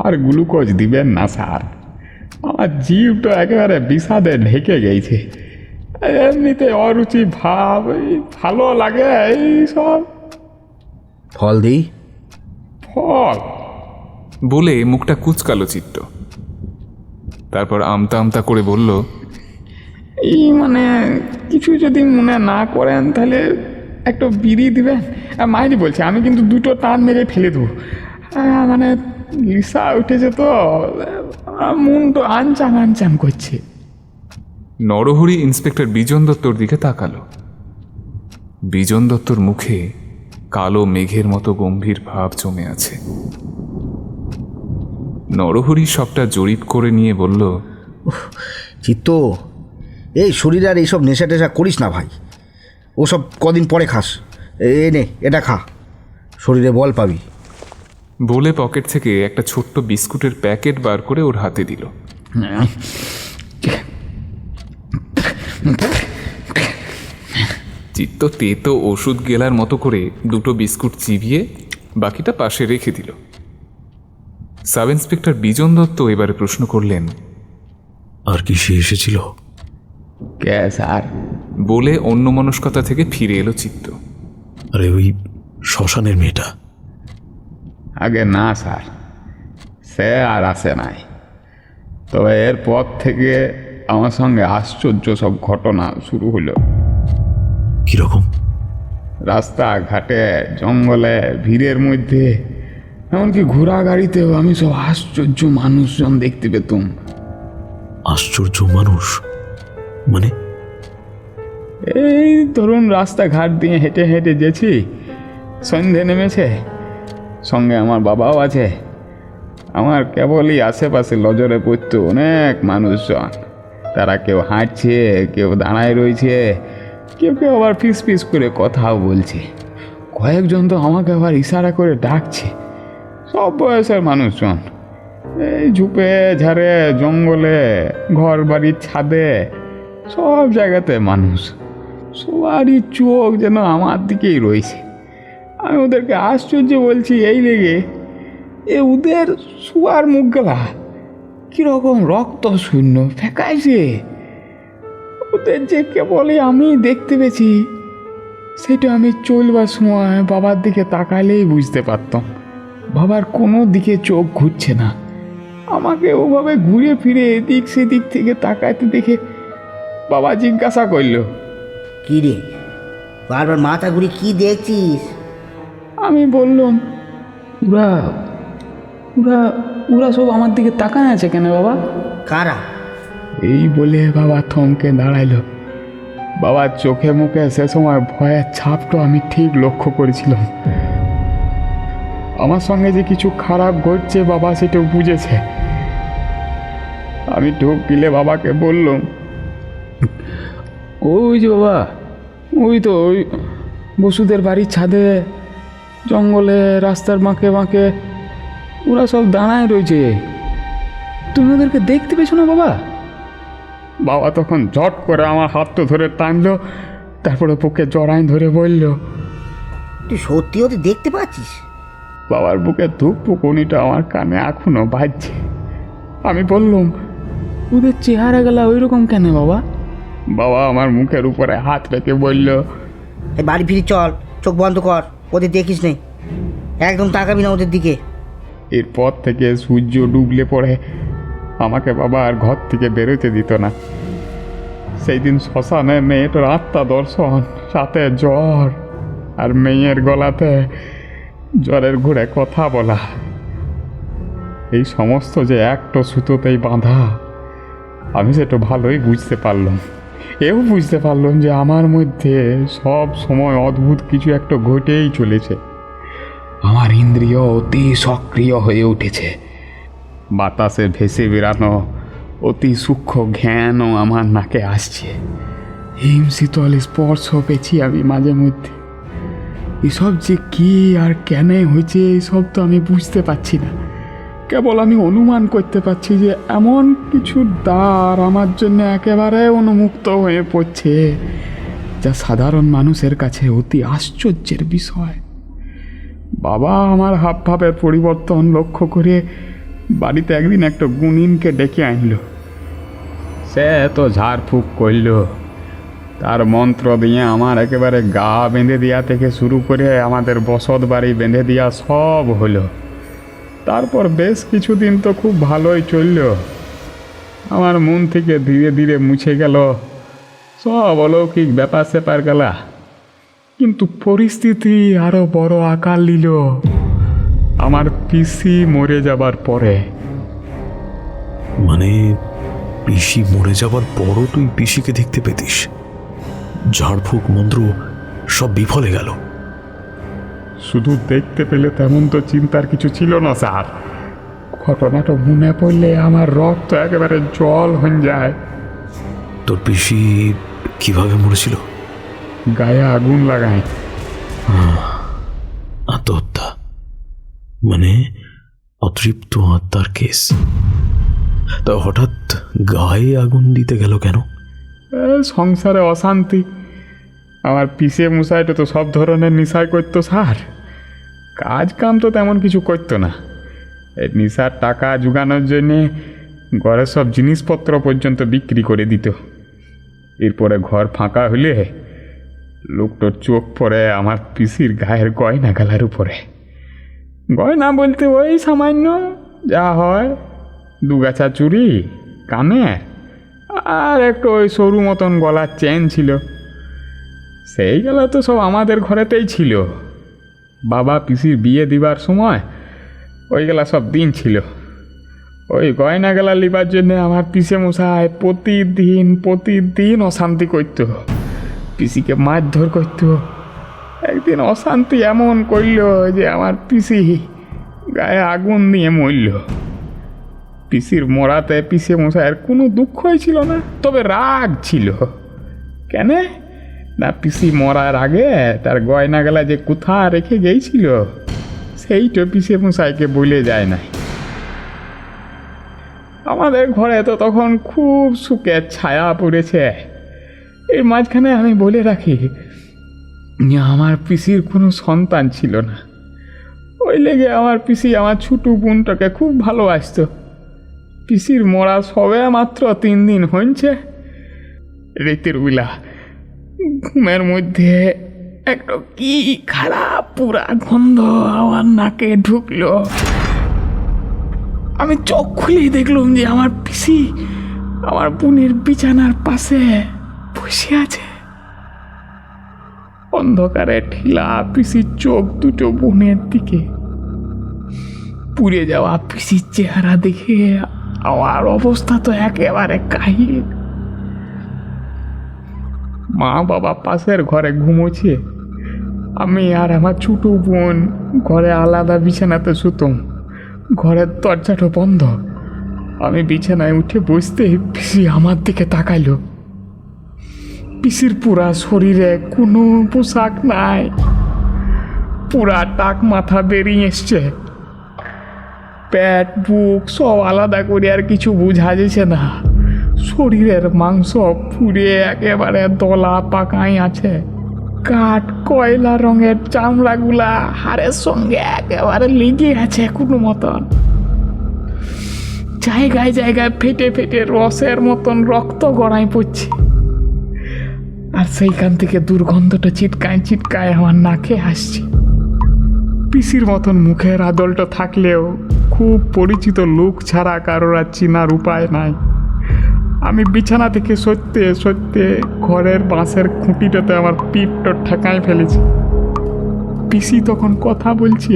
আর গ্লুকোজ দিবেন না স্যার, আমার জিভটা একেবারে বিষাদে ঢেকে গেছে। এমনিতে অরুচি ভাব, এই ভালো লাগে এই সব। ফল দিই? ফল? বলে মুখটা কুচকালো চিত্ত। তারপর আমতা আমতা করে বলল, এই মানে কিছু যদি মনে না করেন তাহলে একটা বিড়ি দিবেন। মাইনি বলছে, আমি কিন্তু দুটো টান মেরে ফেলে দেবো। মানে লিসা উঠেছে তো, মন তো আনচান আনচান করছে। নরহরি ইন্সপেক্টর বিজন দত্তর দিকে তাকালো। বিজন দত্তর মুখে কালো মেঘের মতো গম্ভীর ভাব জমে আছে। নরহরি সবটা জরিপ করে নিয়ে বলল, চিত্ত, এই শরীর আর এইসব নেশা টেশা করিস না ভাই, ওসব কদিন পরে খাস। নে এটা খা, শরীরে বল পাবি। বলে পকেট থেকে একটা ছোট্ট বিস্কুটের প্যাকেট বার করে ওর হাতে দিল। চিত্ত তেতো ওষুধ গেলার মতো করে দুটো বিস্কুট চিবিয়ে বাকিটা পাশে রেখে দিল। সাব ইন্সপেক্টর বিজন দত্ত এবারে প্রশ্ন করলেন, আর কি সে এসেছিল? কে স্যার? বলে অন্যমনস্কতা থেকে ফিরে এলো চিত্ত। আরে ওই শ্মশানের মেয়েটা। আগে না স্যার, সে আর আসে নাই। তবে এরপর থেকে আমার সঙ্গে আশ্চর্য সব ঘটনা শুরু হলো। কিরকম? রাস্তাঘাটে, জঙ্গলে, ভিড়ের মধ্যে, এমনকি ঘোড়া গাড়িতেও আমি সব আশ্চর্য মানুষজন দেখতে পেতাম। আশ্চর্য মানুষ মানে? এই ধরুন রাস্তাঘাট দিয়ে হেঁটে হেঁটে গেছি, সন্ধে নেমেছে, সঙ্গে আমার বাবাও আছে। আমার কেবলই আশেপাশে নজরে পড়তো অনেক মানুষজন। তারা কেউ হাঁটছে, কেউ দাঁড়ায় রয়েছে, কেউ কেউ আবার পিস পিস করে কথাও বলছে। কয়েকজন তো আমাকে আবার ইশারা করে ডাকছে। সব বয়সের মানুষজন, এই ঝুপে ঝাড়ে, জঙ্গলে, ঘর বাড়ির ছাদে, সব জায়গাতে মানুষ। সবারই চোখ যেন আমার দিকেই রয়েছে। আমি ওদেরকে আশ্চর্য বলছি এই লেগে, ওদের শুয়ার মুখগুলা কীরকম রক্ত শূন্য ফেকাইছে। ওদের যে কেবলই আমি দেখতে পেয়েছি, সেটা আমি চলবার সময় বাবার দিকে তাকালেই বুঝতে পারতাম। বাবার কোনো দিকে চোখ ঘুরছে না। আমাকে ওভাবে ঘুরে ফিরে এদিক সেদিক থেকে তাকাইতে দেখে বাবা জিজ্ঞাসা করল, কি রে, বারবার মাথা ঘুরে কি দেখছিস? আমি বললাম, ওরা ওরা ওরা সব আমার দিকে তাকায় আছে কেন বাবা? কারা? এই বলে বাবা থমকে দাঁড়াইল। বাবার চোখে মুখে সে সময় ভয়ের ছাপটা আমি ঠিক লক্ষ্য করেছিলাম। আমার সঙ্গে যে কিছু খারাপ ঘটছে বাবা সেটা বুঝেছে। আমি ঢোক গিলে বাবাকে বললাম, ওই যে বাবা, ওই তো ওই বসুদের বাড়ির ছাদে, জঙ্গলে, রাস্তার বাঁকে বাঁকে ওরা সব দাঁড়ায় রয়েছে। তুমি ওদেরকে দেখতে পেয়েছো না বাবা? বাবা তখন ঝট করে আমার হাতটা ধরে টানলো, তারপরে বুকে জড়াই ধরে বলল, তুই সত্যি ওদের দেখতে পাচ্ছিস? বাবার বুকে ধূপপুকুনিটা আমার কানে এখনো বাজছে। আমি বললাম, ওদের চেহারা গেলা ওই রকম কেন বাবা? বাবা আমার মুখের উপরে হাত রেখে বলল, এই বাড়ি ফিরে চল, চোখ বন্ধ কর, ওদের দেখিস নেই, একদম তাকাবি না ওদের দিকে। এরপর থেকে সূর্য ডুবলে পড়ে আমাকে বাবা আর ঘর থেকে বেরোতে দিত না। সেই দিন শ্মশানে মেয়েটার আত্মা দর্শন, সাথে জ্বর, আর মেয়ের গলাতে জ্বরের ঘুরে কথা বলা। এই সমস্ত যে একটা সুতোতেই বাঁধা, আমি সেটা ভালোই বুঝতে পারলাম। এও বুঝতে পারলাম যে আমার মধ্যে সব সময় অদ্ভুত কিছু একটা ঘটেই চলেছে। আমার ইন্দ্রিয় অতি সক্রিয় হয়ে উঠেছে। বাতাসে ভেসে বেড়ানো অতি সূক্ষ্ম জ্ঞানও আমার নাকে আসছে। হিম শীতল স্পর্শ পেয়েছি আমি মাঝে মধ্যে। এসব যে কি আর কেন হয়েছে, এসব তো আমি বুঝতে পারছি না। কেবল আমি অনুমান করতে পারছি যে এমন কিছু দ্বার আমার জন্য একেবারে উন্মুক্ত হয়ে পড়ছে, যা সাধারণ মানুষের কাছে অতি আশ্চর্যের বিষয়। বাবা আমার হাবভাবের পরিবর্তন লক্ষ্য করে বাড়িতে একদিন একটা গুণিনকে ডেকে আনলো। সে তো ঝাড়ফুঁক করল, তার মন্ত্র দিয়ে আমার একেবারে গা বেঁধে দেওয়া থেকে শুরু করে আমাদের বসত বাড়ি বেঁধে দেওয়া সব হলো। তারপর বেশ কিছুদিন তো খুব ভালোই চলল। আমার মন থেকে ধীরে ধীরে মুছে গেল সব অলৌকিক ব্যাপার স্যাপার গেলা। কিন্তু পরিস্থিতি আরো বড় আকার নিল আমার পিসি মরে যাবার পরে। মানে পিসি মরে যাবার পরও তুই পিসিকে দেখতে পেতিস? ঝাড়ফুঁক মন্ত্র সব বিফলে গেল? শুধু দেখতে পেলে তেমন তো চিন্তার কিছু ছিল না স্যার। ঘটনাটা মনে পড়লে আমার রক্ত একেবারে জল হয়ে যায়। তোর পিসি কিভাবে মরেছিল? গায়ে আগুন লাগায়। আত্মহত্যা? মানে অতৃপ্ত আত্মার কেস? তা হঠাৎ গায়ে আগুন দিতে গেল কেন? সংসারে অশান্তি। আমার পিসে মশাইটা তো সব ধরনের নেশাই করতো স্যার। কাজ কাম তো তেমন কিছু করতো না। এই নেশার টাকা জোগানোর জন্যে ঘরের সব জিনিসপত্র পর্যন্ত বিক্রি করে দিত। এরপরে ঘর ফাঁকা হলে লোকটার চোখ পড়ে আমার পিসির গায়ের গয়না গালার উপরে। গয়না বলতে ওই সামান্য যা হয়, 2 গাছা চুড়ি, কানের, আর একটু ওই সরু মতন গলার চেন ছিল। সেই গেলা তো সব আমাদের ঘরেতেই ছিল। বাবা পিসির বিয়ে দিবার সময় ওই গেলা সব দিন ছিল। ওই গয়না গেলা লিবার জন্যে আমার পিসে মশাই প্রতিদিন অশান্তি করত, পিসিকে মারধর করত। একদিন অশান্তি এমন করল যে আমার পিসি গায়ে আগুন দিয়ে মরল। পিসির মরাতে পিসে মশাইয়ের কোনো দুঃখই ছিল না, তবে রাগ ছিল। কেন না, পিসি মরার আগে তার গয়না গেলা যে কোথা রেখে গিয়েছিল সেইটা পিসে মশাইকে বলে যায় না। আমাদের ঘরে তো তখন খুব সুখের ছায়া পড়েছে। এই মাঝখানে আমি বলে রাখি, আমার পিসির কোনো সন্তান ছিল না। ওই লেগে আমার পিসি আমার ছোট বোনটাকে খুব ভালোবাসত। পিসির মরা সবে মাত্র 3 দিন হয়েছে। রাতের বেলা ঘুমের মধ্যে একটা কি খারাপ পুরা গন্ধ আমার নাকে ঢুকলো। আমি চোখ খুলেই দেখলাম যে আমার পিসি আমার বোনের বিছানার পাশে বসে আছে। অন্ধকারে ঠেলা পিসির চোখ দুটো বোনের দিকে। পুড়ে যাওয়া পিসির চেহারা দেখে আমার অবস্থা তো একেবারে কাহিল। মা বাবা পাশের ঘরে ঘুমোচ্ছে, আমি আর আমার ছোট বোন ঘরে আলাদা বিছানাতে শুতম। ঘরের দরজাটা বন্ধ। আমি বিছানায় উঠে বসতে পিসি আমার দিকে তাকাইলো। পিসির পুরা শরীরে কোনো পোশাক নাই, পুরা টাক মাথা বেরিয়ে এসছে। পেট বুক সব আলাদা করে আর কিছু বোঝা যাচ্ছে না। শরীরের মাংস পুড়ে একেবারে দলা পাকাই আছে। কাঠ কয়লা রঙের চামড়াগুলা হাড়ের সঙ্গে একেবারে লেগে আছে কোনো মতন। জায়গায় জায়গায় ফেটে ফেটে রসের মতন রক্ত গড়াই পড়ছে। আর সেইখান থেকে দুর্গন্ধটা চিটকায় আমার নাকে আসছে। পিসির মতন মুখের আদলটা থাকলেও খুব পরিচিত লোক ছাড়া কারোর আর চিনার উপায় নাই। আমি বিছানা থেকে সত্যি ঘরের বাঁশের খুঁটিটাতে আমার পিঠটা ঠেকায় ফেলেছি। পিসি তখন কথা বলছে,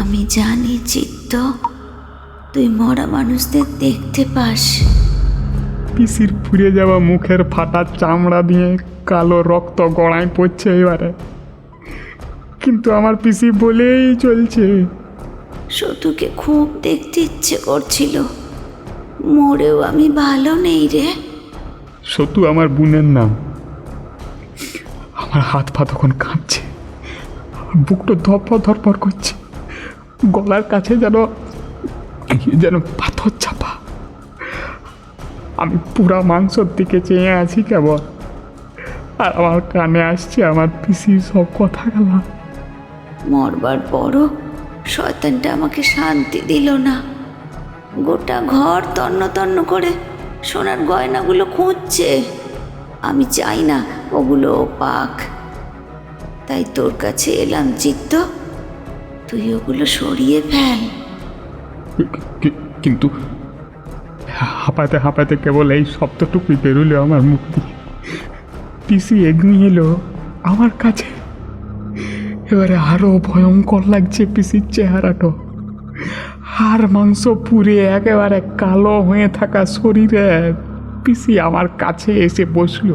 আমি জানি চিত্ত, তুই মরা মানুষদের দেখতে পাস। পিসির পুড়ে যাওয়া মুখের ফাটা চামড়া দিয়ে কালো রক্ত গড়ায় পড়ছে এবারে। কিন্তু আমার পিসি বলেই চলছে, সতুকে খুব দেখতে ইচ্ছে করছিল, মরেও আমি ভালো নেই রে। সতু আমার বোনের নাম। আমার হাত পা তখন কাঁপছে, আমার বুকটা ধরপর করছে। গলার কাছে যেন যেন পাথর চাপা। আমি পুরা মাংসর দিকে চেয়ে আছি কেবল, আর আমার কানে আসছে আমার পিসির সব কথা গেলা। মরবার পরও শয়তানটা আমাকে শান্তি দিল না। গোটা ঘর তন্ন তন্ন করে সোনার গয়নাগুলো খুঁজছে। আমি চাই না ওগুলো পাক, তাই তোর কাছে এলাম চিত্ত, তুই ওগুলো সরিয়ে ফেল। কিন্তু হাঁপাতে হাঁপাতে কেবল এই শব্দটুকুই বেরোলো আমার মুখ দিয়ে। পিসি এগিয়ে এলো আমার কাছে। এবারে আরো ভয়ঙ্কর লাগছে পিসির চেহারাটা। হাড় মাংস পুড়ে একেবারে কালো হয়ে থাকা শরীরে পিসি আমার কাছে এসে বসলো।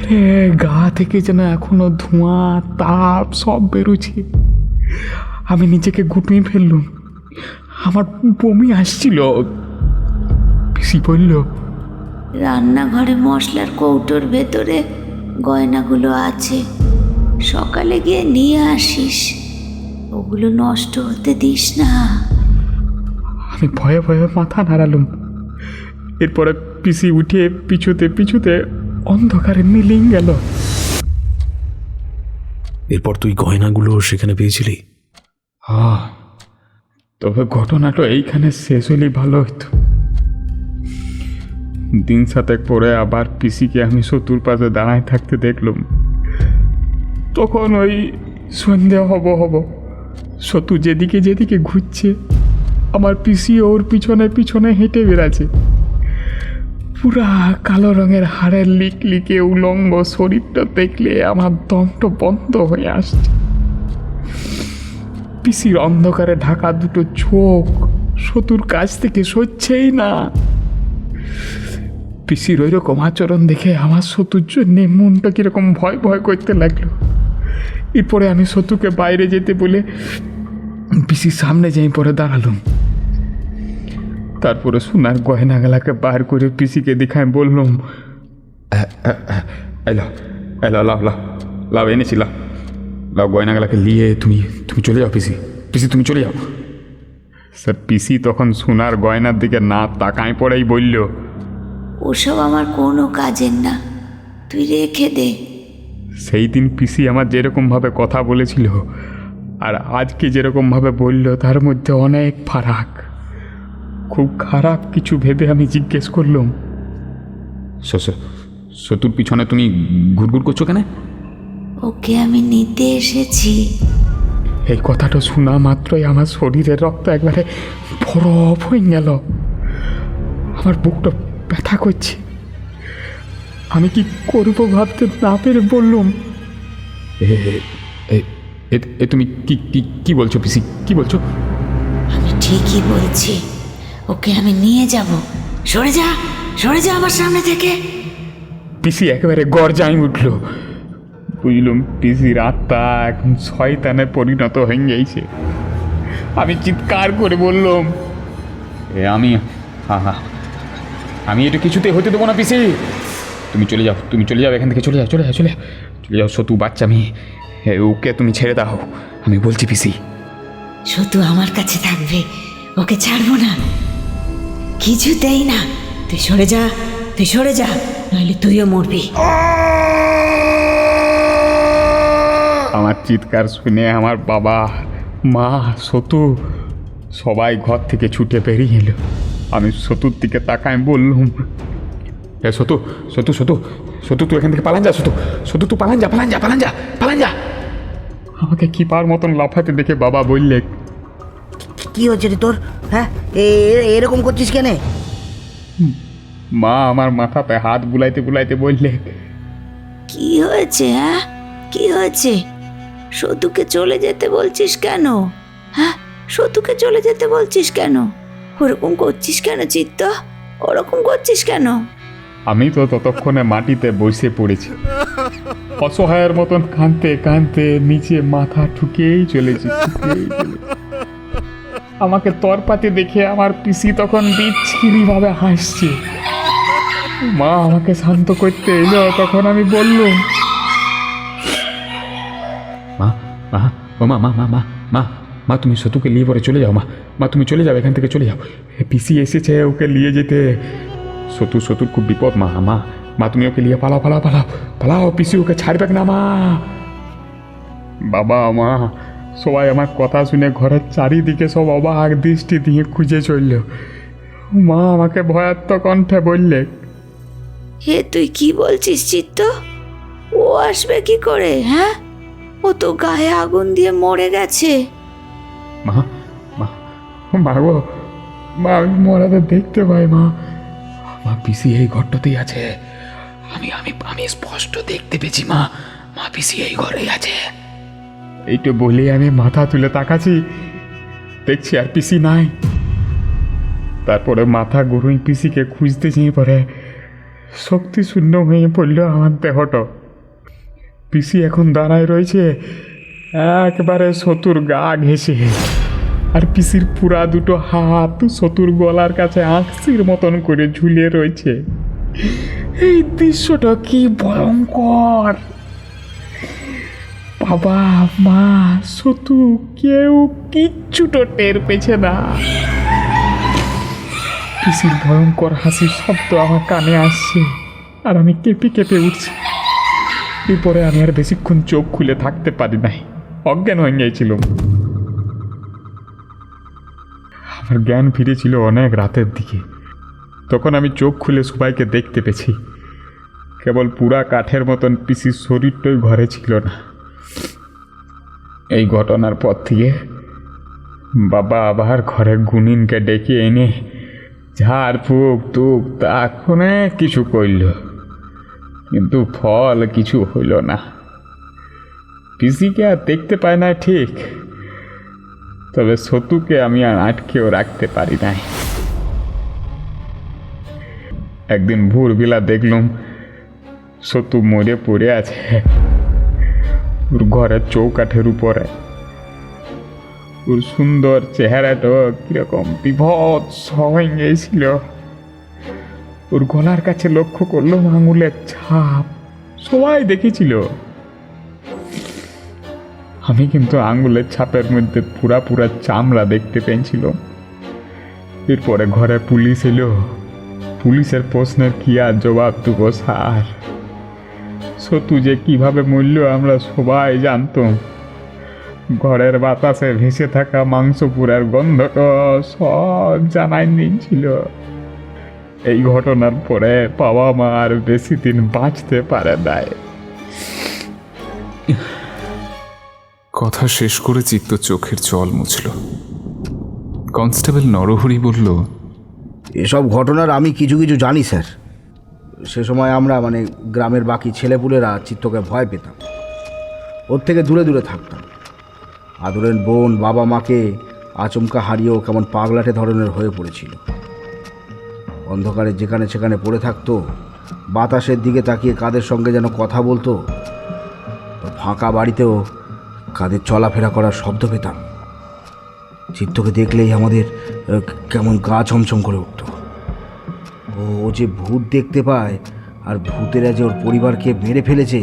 রে গা থেকে যেন এখনো ধোঁয়া তাপ সব বেরোচ্ছে। আমি নিজেকে গুটিয়ে ফেললুম, আমার বমি আসছিল। পিসি বলল, রান্নাঘরে মশলার কৌটোর ভেতরে গয়নাগুলো আছে, সকালে গিয়ে নিয়ে আসিস, ওগুলো নষ্ট হতে দিস না। আমি ভয়ে ভয়ে মাথা নাড়ালুম। এরপরে পিসি উঠে পিছুতে পিছুতে অন্ধকারে মিলিয়ে গেল। এরপর তুই গয়নাগুলো সেখানে পেয়েছিলি? তবে ঘটনাটা এইখানে শেষ হলেই ভালো হতো। দিন সাতেক পরে আবার পিসিকে আমি শত্রুর পাশে দাঁড়ায় থাকতে দেখলাম। তখন ওই সন্ধে হব শত্রু যেদিকে যেদিকে ঘুরছে, আমার পিসি ওর পিছনে পিছনে হেঁটে বেড়াচ্ছে। পুরা কালো রঙের হাড়ের লিকলিকে উলঙ্গ শরীরটা দেখলে আমার দমটা বন্ধ হয়ে আসছে। পিসির অন্ধকারে ঢাকা দুটো চোখ শত্রুর কাছ থেকে সরছেই না। পিসির ওই রকম আচরণ দেখে আমার শত্রুর জন্যে মনটা কিরকম ভয় ভয় করতে লাগলো। এরপরে আমি শত্রুকে বাইরে যেতে বলে পিসির সামনে যাই পরে দাঁড়ালুম। তারপরে সোনার গয়নাগুলাকে বার করে পিসিকে দেখায় বললাম, লাভ এনেছি, লাভ গয়নাগুলাকে নিয়ে তুমি চলে যাও পিসি তুমি চলে যাও। স্যার পিসি তখন সোনার গয়নার দিকে না তাকায় পড়েই বলল, ওসব আমার কোনো কাজের না, তুই রেখে দে। সেই দিন পিসি আমার যেরকমভাবে কথা বলেছিল আর আজকে যেরকমভাবে বলল তার মধ্যে অনেক ফারাক। খুব খারাপ কিছু ভেবে আমি জিজ্ঞেস করলাম, শত্রুর পিছনে তুমি ঘুরঘুর করছো কেন? ওকে আমি নিতে এসেছি। এই কথাটা শোনা মাত্রই আমার শরীরের রক্ত একবারে বরফ হয়ে গেল। আমার বুকটা ব্যথা করছে। আমি কি করব ভাবতে না পেরে বললাম, তুমি কি বলছো পিসি, কি বলছো? আমি ঠিকই বলছি, ওকে আমি নিয়ে যাব। সরে যা আমার সামনে থেকে। পিসি একেবারে গর্জায় উঠল। বুঝলুম পিসির আত্মা এখন শয়তানে পরিণত হয়ে গেছে। আমি চিৎকার করে বললাম, আমি এটা কিছুতে হতে দেবো না পিসি। তুমি চলে যাও এখান থেকে, চলে যাও শতু বাচ্চা মেয়ে, ওকে তুমি ছেড়ে দাও, আমি বলছি পিসি। শুধু আমার কাছে থাকবে, ওকে ছাড়বো না, কিছুতেই না। তুই সরে যা, নইলে তুইও মরবি। আমার চিৎকার শুনে আমার বাবা, মা, সতু সবাই ঘর থেকে ছুটে বেরিয়ে এলো। আমি সতুর দিকে তাকায় বললুম, সতু তুই এখান থেকে পালান যা, সতু তুই পালান যা। আমাকে কিপার মতন লাফাতে দেখে বাবা বললে, কি হচ্ছে রে তোর? হ্যাঁ, এরকম করছিস কেন? মা আমার মাথাতে হাত বুলাইতে বললে, কি হয়েছে? কি হয়েছে? সতুকে চলে যেতে বলছিস কেন? সতুকে চলে যেতে বলছিস কেন? ওরকম করছিস কেন চিত্ত? ওরকম করছিস কেন? আমি তো ততক্ষণে মাটিতে বসে পড়েছি, অসহায়ের মতন কাঁদতে নিচে মাথা ঠুকেই চলেছি। আমাকে তরপাতে দেখে আমার পিসি তখন বিচ্ছিরি ভাবে হাসছে। মা আমাকে শান্ত করতে এলো। তখন আমি বললুম, মা তুমি সতুকে নিয়ে পরে চলে যাও, মা মা তুমি চলে যাও, এখান থেকে চলে যাও, পিসি এসেছে ওকে নিয়ে যেতে। সতুর খুব বিপদ, মা মা মা তুমি ওকে নিয়ে পালাও পালাও পালাও পালাও, পিসি ওকে ছাড়বে না মা। বাবা মা সবাই আমার কথা শুনে ঘরের চারিদিকে সব অবাক দৃষ্টি দিয়ে খুঁজে চলল। মা আমাকে ভয়াত্ম কণ্ঠে বললে, হে তুই কি বলছিস চিত্ত? ও আসবে কি করে? হ্যাঁ, ও তো গায়ে আগুন দিয়ে মরে গেছে। মা মা মা গো মা, আমি মরাতে দেখতে পাই মা। মা পিসি এই ঘরটাতেই আছে, আমি আমি আমি স্পষ্ট দেখতে পেয়েছি মা, মা পিসি এই ঘরেই আছে। এইটা বলে আমি মাথা তুলে তাকাচ্ছি, দেখছি আর পিসি নাই। তারপরে মাথা গরুই পিসিকে খুঁজতে যেয়ে পরে শক্তি শূন্য হয়ে পড়ল আমার দেহটা। পিসি এখন দাঁড়ায় রয়েছে একবারে সতুর গা ঘেঁষে, আর পিসির পুরা দুটো হাত সতুর গলার কাছে আঁকসির মতন করে ঝুলে রয়েছে। এই দৃশ্যটা কি ভয়ঙ্কর! বাবা মা সতু কেউ কিচ্ছুটো টের পেছে না। পিসির ভয়ঙ্কর হাসির শব্দ আমার কানে আসছে, আর আমি কেঁপে কেঁপে উঠছি। এরপরে আমি আর বেশিক্ষণ চোখ খুলে থাকতে পারি নাই, অজ্ঞান হয়ে গিয়েছিল। আমার জ্ঞান ফিরেছিল অনেক রাতের দিকে। তখন আমি চোখ খুলে সবাইকে দেখতে পেয়েছি, কেবল পুরা কাঠের মতন পিসির শরীরটাই ঘরে ছিল না। এই ঘটনার পর থেকে বাবা আবার ঘরে গুনিনকে ডেকে এনে ঝাড় ফুক তুক তাক অনেক কিছু করল, কিন্তু ফল কিছু হইল না। পিসিকে আর দেখতে পায় না ঠিক, তবে সতুকে আমি আর আটকেও রাখতে পারি নাই। একদিন ভোরবেলা দেখলাম সতু মরে পড়ে আছে ওর ঘরের চৌকাঠের উপরে। ওর সুন্দর চেহারাটা কিরকম বিভৎস হয়ে গিয়েছিল। ওর গলার কাছে লক্ষ্য করলাম আঙুলের ছাপ, সবাই দেখেছিল। আমি কিন্তু আঙুলের ছাপের মধ্যে পুরা চামড়া দেখতে পেয়েছিল। এরপরে ঘরে পুলিশ এলো। পুলিশের প্রশ্নের কি আর জবাব দেবো স্যার? সতু যে কিভাবে মরল আমরা সবাই জানতাম। ঘরের বাতাসে ভেসে থাকা মাংস পুরার গন্ধটা সব জানাই নিয়েছিল। এই ঘটনার পরে বাবা মা আর বেশি দিন বাঁচতে পারে নাই। কথা শেষ করে চিত্ত চোখের জল মুছল। কনস্টেবল নরহরি বলল, এসব ঘটনার আমি কিছু কিছু জানি স্যার। সে সময় আমরা মানে গ্রামের বাকি ছেলেপুলেরা চিত্তকে ভয় পেতাম, ওর থেকে দূরে দূরে থাকতাম। আদরের বোন বাবা মাকে আচমকা হারিয়েও কেমন পাগলাটে ধরনের হয়ে পড়েছিল। অন্ধকারে যেখানে সেখানে পড়ে থাকতো, বাতাসের দিকে তাকিয়ে কাদের সঙ্গে যেন কথা বলতো। ফাঁকা বাড়িতেও কাদের চলাফেরা করার শব্দ পেতাম। চিত্তকে দেখলেই আমাদের কেমন গা ছমছম করে উঠত। ও যে ভূত দেখতে পায়, আর ভূতেরা যে ওর পরিবারকে মেরে ফেলেছে,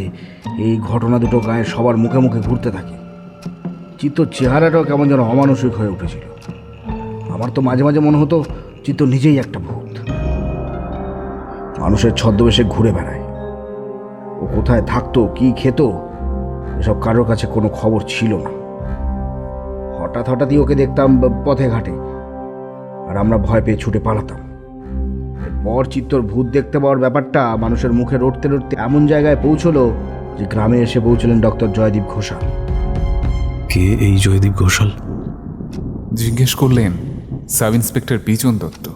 এই ঘটনা দুটো গায়ের সবার মুখে মুখে ঘুরতে থাকে। চিত্তর চেহারাটাও কেমন যেন অমানসিক হয়ে উঠেছিল। আমার তো মাঝে মাঝে মনে হতো চিত্ত নিজেই একটা ভূত, মানুষের ছদ্মবেশে ঘুরে বেড়ায়। ও কোথায় থাকতো, কি খেত, এসব কারোর কাছে কোনো খবর ছিল না। হঠাৎই ওকে দেখতাম পথে ঘাটে, আর আমরা ভয় পেয়ে ছুটে পালাতাম। এরপর চিত্তর ভূত দেখতে পাওয়ার ব্যাপারটা মানুষের মুখে রটতে রটতে এমন জায়গায় পৌঁছলো যে গ্রামে এসে পৌঁছলেন ডক্টর জয়দীপ ঘোষাল। কে এই জয়দীপ ঘোষাল? জিজ্ঞেস করলেন সাব ইন্সপেক্টর বিজন দত্ত।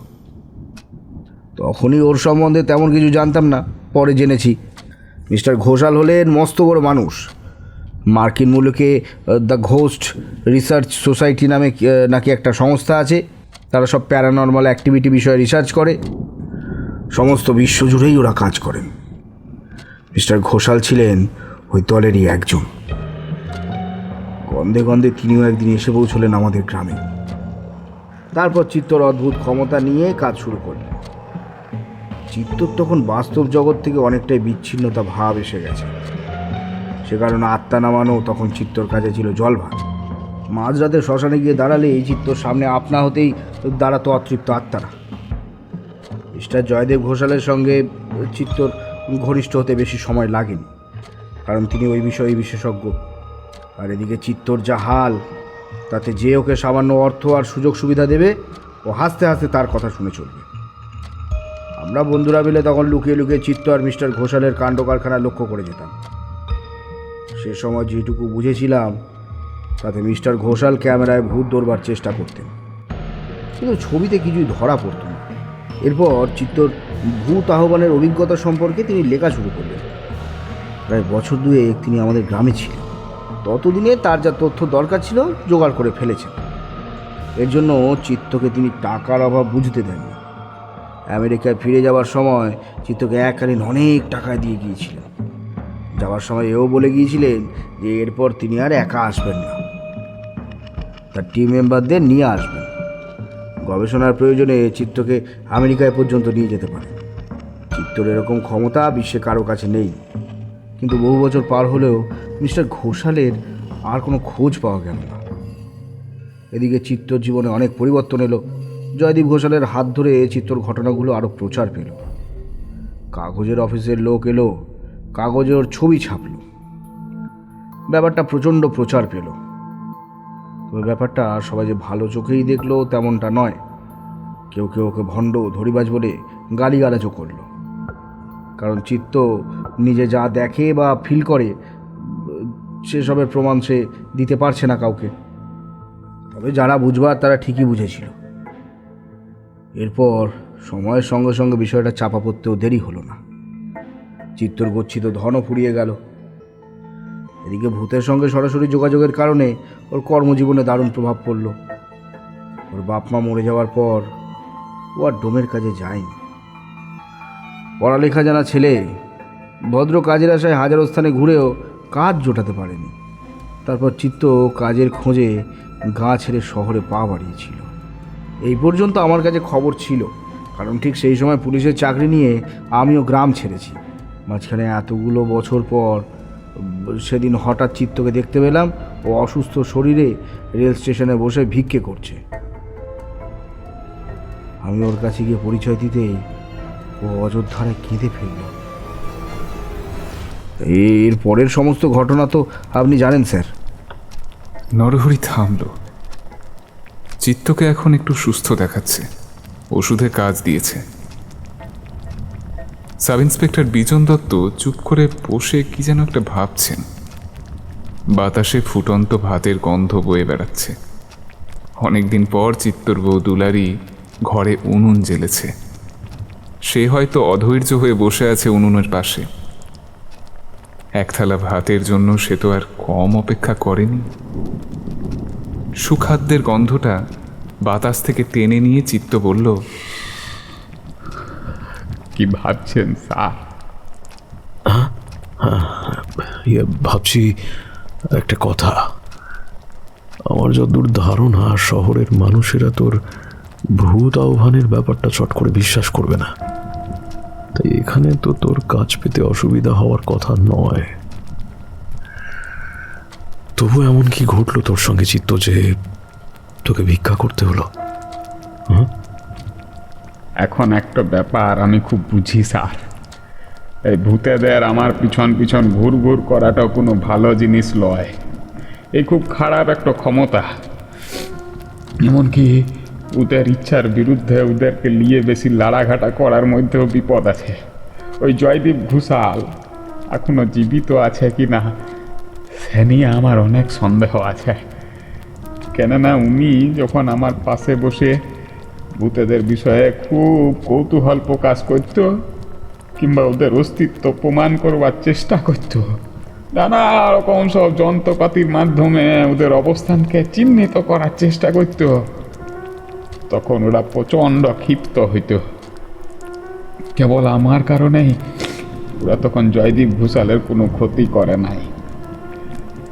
তখনই ওর সম্বন্ধে তেমন কিছু জানতাম না, পরে জেনেছি। মিস্টার ঘোষাল হলেন মস্ত বড় মানুষ। মার্কিন মুলুকে দ্য ঘোস্ট রিসার্চ সোসাইটি নামে নাকি একটা সংস্থা আছে। তারা সব প্যারানর্মাল অ্যাক্টিভিটি বিষয়ে রিসার্চ করে। সমস্ত বিশ্বজুড়েই ওরা কাজ করেন। মিস্টার ঘোষাল ছিলেন ওই দলেরই একজন। গন্ধে গন্ধে তিনিও একদিন এসে পৌঁছলেন আমাদের গ্রামে। তারপর চিত্তর অদ্ভুত ক্ষমতা নিয়ে কাজ শুরু করলেন। চিত্তর তখন বাস্তব জগৎ থেকে অনেকটাই বিচ্ছিন্নতা ভাব এসে গেছে। সে কারণে আত্মা নামানো তখন চিত্তর কাছে ছিল জলভাত। মাঝরাতে শ্মশানে গিয়ে দাঁড়ালে এই চিত্তর সামনে আপনা হতেই দাঁড়াতো অতৃপ্ত আত্মারা। মিস্টার জয়দেব ঘোষালের সঙ্গে চিত্তর ঘনিষ্ঠ হতে বেশি সময় লাগেনি, কারণ তিনি ওই বিষয়ে বিশেষজ্ঞ। আর এদিকে চিত্তর যা হাল, তাতে যে ওকে সামান্য অর্থ আর সুযোগ সুবিধা দেবে ও হাসতে হাসতে তার কথা শুনে চলবে। আমরা বন্ধুরা মিলে তখন লুকিয়ে লুকিয়ে চিত্ত আর মিস্টার ঘোষালের কাণ্ড কারখানা লক্ষ্য করে যেতাম। সে সময় যেটুকু বুঝেছিলাম তাতে মিস্টার ঘোষাল ক্যামেরায় ভূত ধরবার চেষ্টা করতেন, কিন্তু ছবিতে কিছুই ধরা পড়ত না। এরপর চিত্তর ভূত আহ্বানের অভিজ্ঞতা সম্পর্কে তিনি লেখা শুরু করলেন। প্রায় বছর দুয়েক তিনি আমাদের গ্রামে ছিলেন। ততদিনে তার যা তথ্য দরকার ছিল জোগাড় করে ফেলেছেন। এর জন্য চিত্তকে তিনি টাকার অভাব বুঝতে দেননি। আমেরিকায় ফিরে যাওয়ার সময় চিত্তকে এককালীন অনেক টাকা দিয়ে গিয়েছিলেন। যাওয়ার সময় এও বলে গিয়েছিলেন যে এরপর তিনি আর একা আসবেন না, তার টিম মেম্বারদের নিয়ে আসবেন। গবেষণার প্রয়োজনে চিত্তকে আমেরিকায় পর্যন্ত নিয়ে যেতে পারে। চিত্তর এরকম ক্ষমতা বিশ্বে কারো কাছে নেই। কিন্তু বহু বছর পার হলেও মিস্টার ঘোষালের আর কোনো খোঁজ পাওয়া গেল না। এদিকে চিত্তর জীবনে অনেক পরিবর্তন এলো। জয়দীপ ঘোষালের হাত ধরে চিত্তর ঘটনাগুলো আরও প্রচার পেল। কাগজের অফিসের লোক এলো, কাগজে ওর ছবি ছাপল। ব্যাপারটা প্রচণ্ড প্রচার পেল। তবে ব্যাপারটা সবাই যে ভালো চোখেই দেখলো তেমনটা নয়। কেউ কেউ ওকে ভণ্ড ধরিবাজ বলে গালিগালাজও করল। কারণ চিত্ত নিজে যা দেখে বা ফিল করে সেসবের প্রমাণ সে দিতে পারছে না কাউকে। তবে যারা বুঝবার তারা ঠিকই বুঝেছিল। এরপর সময়ের সঙ্গে সঙ্গে বিষয়টা চাপা পড়তেও দেরি হলো না। চিত্তর গচ্ছিত ধনও ফুরিয়ে গেল। এদিকে ভূতের সঙ্গে সরাসরি যোগাযোগের কারণে ওর কর্মজীবনে দারুণ প্রভাব পড়ল। ওর বাপ মা মরে যাওয়ার পর ও আর ডোমের কাজে যায়নি। পড়ালেখা জানা ছেলে, ভদ্র কাজের আশায় হাজারো স্থানে ঘুরেও কাজ জোটাতে পারেনি। তারপর চিত্ত কাজের খোঁজে গা ছেড়ে শহরে পা বাড়িয়েছিল। এই পর্যন্ত আমার কাছে খবর ছিল, কারণ ঠিক সেই সময় পুলিশের চাকরি নিয়ে আমিও গ্রাম ছেড়েছি। মাঝখানে এতগুলো বছর পর সেদিন হঠাৎ চিত্তকে দেখতে পেলাম ও অসুস্থ শরীরে রেল স্টেশনে বসে ভিক্ষে করছে। আমি ওর কাছে গিয়ে পরিচয় দিতেই ও অযোধ্যায় কেঁদে ফেলল। এর পরের সমস্ত ঘটনা তো আপনি জানেন স্যার। নরহরি থামল। চিত্তকে এখন একটু সুস্থ দেখাচ্ছে, ওষুধে কাজ দিয়েছে। সাব ইন্সপেক্টর বিজন দত্ত চুপ করে বসে কি যেন একটা ভাবছেন। বাতাসে ফুটন্ত ভাতের গন্ধ বয়ে বেড়াচ্ছে। অনেকদিন পর চিত্তর বউ দুলারি ঘরে উনুন জ্বেলেছে। সে হয়তো অধৈর্য হয়ে বসে আছে উনুনের পাশে। এক থালা ভাতের জন্য সে তো আর কম অপেক্ষা করেনি। সুখাদ্যের গন্ধটা বাতাস থেকে টেনে নিয়ে চিত্ত বলল, কি ভাবছেন স্যার? ভাবছি একটা কথা। আমার যতদূর ধারণা শহরের মানুষেরা তোর ভূত আহ্বানের ব্যাপারটা চট করে বিশ্বাস করবে না। তাই এখানে তো তোর কাজ পেতে অসুবিধা হওয়ার কথা নয়। তবু এমন কি ঘটলো তোর সঙ্গে চিত্ত যে তোকে ভিক্ষা করতে হলো? এখন একটা ব্যাপার আমি খুব বুঝি স্যার। এই ভূতেদের আমার পিছন পিছন ঘুর ঘুর করাটাও কোনো ভালো জিনিস লয়। এই খুব খারাপ একটা ক্ষমতা। এমনকি ওদের ইচ্ছার বিরুদ্ধে ওদেরকে নিয়ে বেশি লাড়াঘাটা করার মধ্যেও বিপদ আছে। ওই জয়দীপ ঘোষাল এখনো জীবিত আছে কি না সে নিয়ে আমার অনেক সন্দেহ আছে। কেননা উনি যখন আমার পাশে বসে ভূতেদের বিষয়ে খুব কৌতূহল প্রকাশ করত কিংবা ওদের অস্তিত্ব প্রমাণ করবার চেষ্টা করত, নানা রকম সব যন্ত্রপাতির মাধ্যমে ওদের অবস্থানকে চিহ্নিত করার চেষ্টা করত, তখন ওরা প্রচণ্ড ক্ষিপ্ত হইত। কেবল আমার কারণেই ওরা তখন জয়দীপ ঘোষালের কোনো ক্ষতি করে নাই।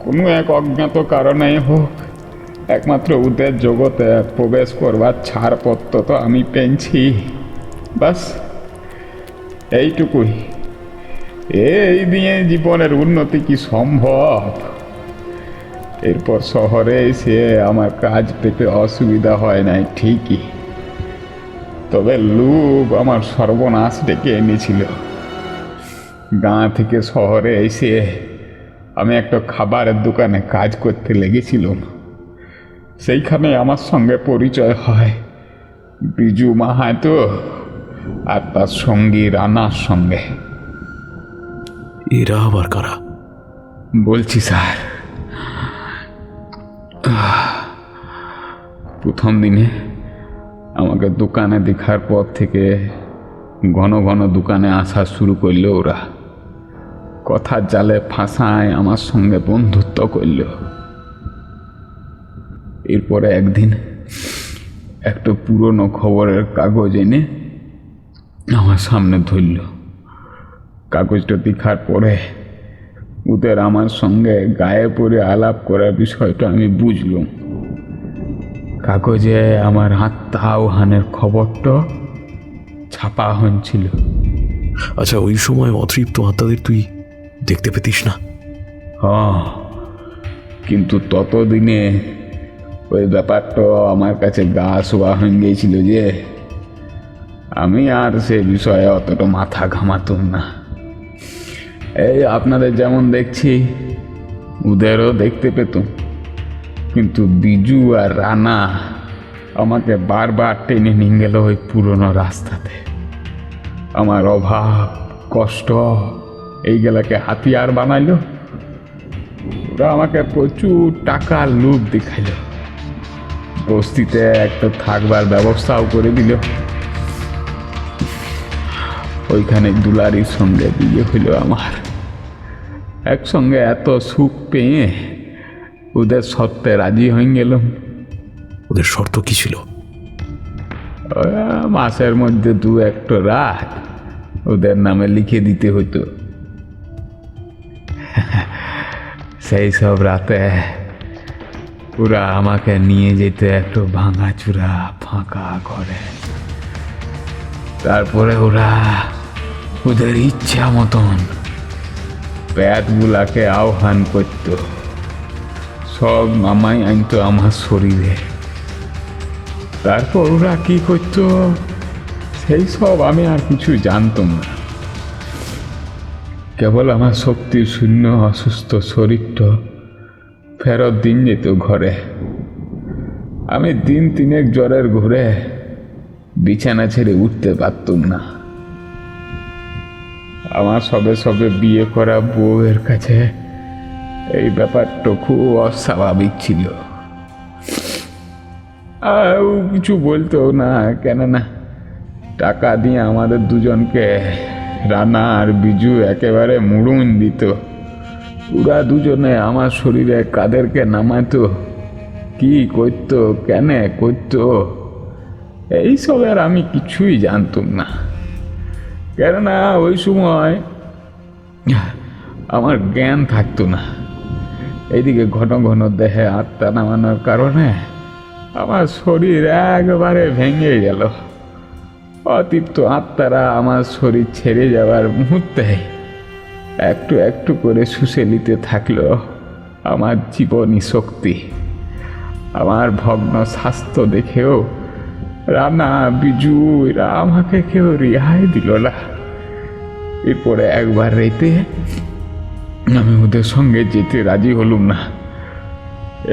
কোনো এক অজ্ঞাত কারণে হোক একমাত্র ওদের জগতে প্রবেশ করবার ছাড়পত্র তো আমি পেয়েছি। বাস এইটুকুই। এই দিয়ে জীবনের উন্নতি কি সম্ভব? এরপর শহরে এসে আমার কাজ পেতে অসুবিধা হয় নাই ঠিকই, তবে লোভ আমার সর্বনাশ ডেকে এনেছিল। গাঁ থেকে শহরে এসে আমি একটা খাবারের দোকানে কাজ করতে লেগেছিলাম। সেইখানে আমার সঙ্গে পরিচয় হয় বিজু মাহাতো আর তার সঙ্গী রানার সঙ্গে। এরা আবার কারা? বলছি স্যার, প্রথম দিনে আমাকে দোকানে দেখার পর থেকে ঘন ঘন দোকানে আসা শুরু করলো ওরা। কথার জালে ফাঁসায় আমার সঙ্গে বন্ধুত্ব করল। এরপরে একদিন একটা পুরনো খবরের কাগজ এনে আমার সামনে ধরল। কাগজটা দেখার পরে ওদের আমার সঙ্গে গায়ে পড়ে আলাপ করার বিষয়টা আমি বুঝলাম। কাগজে আমার আত্মা আহ্বানের খবরটা ছাপা হয়েছিল। আচ্ছা, ওই সময় অতৃপ্ত আত্মাদের তুই দেখতে পেতিস না? হ্যাঁ, কিন্তু ততদিনে ওই ব্যাপারটা আমার কাছে গা শোয়া হয়ে গিয়েছিল যে আমি আর সে বিষয়ে অতটা মাথা ঘামাতাম না। এই আপনাদের যেমন দেখছি ওদেরও দেখতে পেতাম, কিন্তু বিজু আর রানা আমাকে বারবার টেনে নিয়ে গেল ওই পুরনো রাস্তাতে। আমার অভাব কষ্ট এইগুলাকে হাতিয়ার বানাইল। ওরা আমাকে প্রচুর টাকার লোভ দেখাইল, বস্তিতে একটা থাকবার ব্যবস্থাও করে দিল। ওইখানে দুলারির সঙ্গে বিয়ে হইল আমার। একসঙ্গে এত সুখ পেয়ে ওদের শর্তে রাজি হয়ে গেলাম। ওদের শর্ত কি ছিল? মাসের মধ্যে 2-1 রাত ওদের নামে লিখে দিতে হতো। সেই সব রাতে ওরা আমাকে নিয়ে যেত একটু ভাঙাচুরা ফাঁকা ঘরে। তারপরে ওরা ওদের ইচ্ছা মতন প্যাটগুলাকে আহ্বান করত, সব মামাই আনতো আমার শরীরে। তারপর ওরা কি করত সেই সব আমি আর কিছু জানতাম না। কেবল আমার শক্তির শূন্য অসুস্থ শরীরটা ফেরত দিন যেত ঘরে। আমি দিন 3 জ্বরের ঘুরে বিছানা ছেড়ে উঠতে পারতুম না। আমার সবে সবে বিয়ে করা বউয়ের কাছে এই ব্যাপারটা খুব অস্বাভাবিক ছিল। আর ও কিছু বলতো না, কেননা টাকা দিয়ে আমাদের দুজনকে রানা আর বিজু একেবারে মুড়ুন দিত। ওরা দুজনে আমার শরীরে কাদেরকে নামাতো, কি করতো, কেন করতো, এইসবের আমি কিছুই জানতাম না। কেননা ওই সময় আমার জ্ঞান থাকতো না। এইদিকে ঘন ঘন দেহে আত্মা নামানোর কারণে আমার শরীর একবারে ভেঙে গেল। অতৃপ্ত আত্মারা আমার শরীর ছেড়ে যাওয়ার মুহূর্তে একটু একটু করে শুষে নিতে থাকলো আমার জীবনী শক্তি। আমার ভগ্ন স্বাস্থ্য দেখেও রানা বিজু এরা আমাকে কেউ রেহাই দিল না। এরপরে একবার রাতে আমি ওদের সঙ্গে যেতে রাজি হলুম না।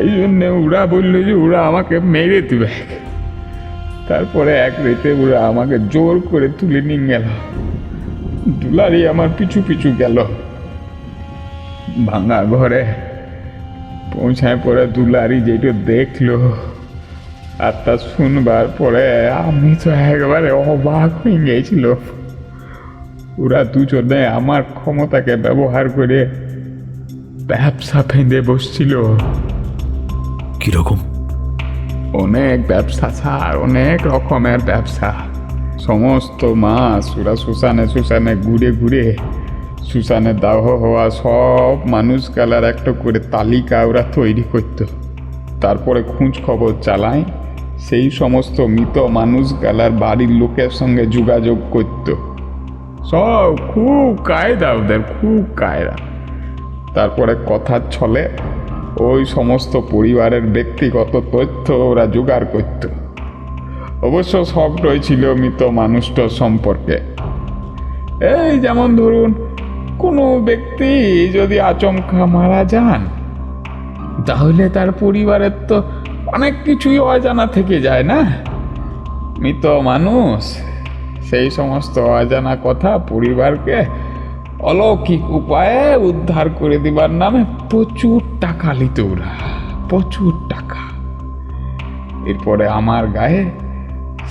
এই জন্যে ওরা বললো যে ওরা আমাকে মেরে দেবে। তারপরে এক রাতে ওরা আমাকে জোর করে তুলে নিয়ে গেল। দুলারি আমার পিছু পিছু গেল। ভাঙা ঘরে পৌঁছায় পরে দুলারি যেটা দেখলো আর তা শুনবার পরে আমি তো একবারে অবাক হয়ে গিয়েছিল। ওরা দুজনে আমার ক্ষমতাকে ব্যবহার করে ব্যবসা ফেঁদে বসছিল। কিরকম? অনেক ব্যবসা স্যার, অনেক রকমের ব্যবসা। সমস্ত মাস ওরা শ্মশানে শ্মশানে ঘুরে ঘুরে শ্মশানে দাহ হওয়া সব মানুষ কালার একটা করে তালিকা ওরা তৈরি করত। তারপরে খোঁজ খবর চালায়, সেই সমস্ত মৃত মানুষ গালার বাড়ির লোকের সঙ্গে যোগাযোগ করত। সব খুব কায়দা ওদের, খুব কায়দা। তারপরে কথার ছলে ওই সমস্ত পরিবারের ব্যক্তিগত তথ্য ওরা জোগাড় করত। অবশ্য সবটাই ছিল মৃত মানুষটার সম্পর্কে। এই যেমন ধরুন, কোনো ব্যক্তি যদি আচমকা মারা যান, তাহলে তার পরিবারের তো অনেক কিছুই অজানা থেকে যায় না। মৃত মানুষ সেই সমস্ত অজানা কথা পরিবারকে অলৌকিক উপায়ে উদ্ধার করে দিবার নামে প্রচুর টাকা নিত ওরা, প্রচুর টাকা। এরপরে আমার গায়ে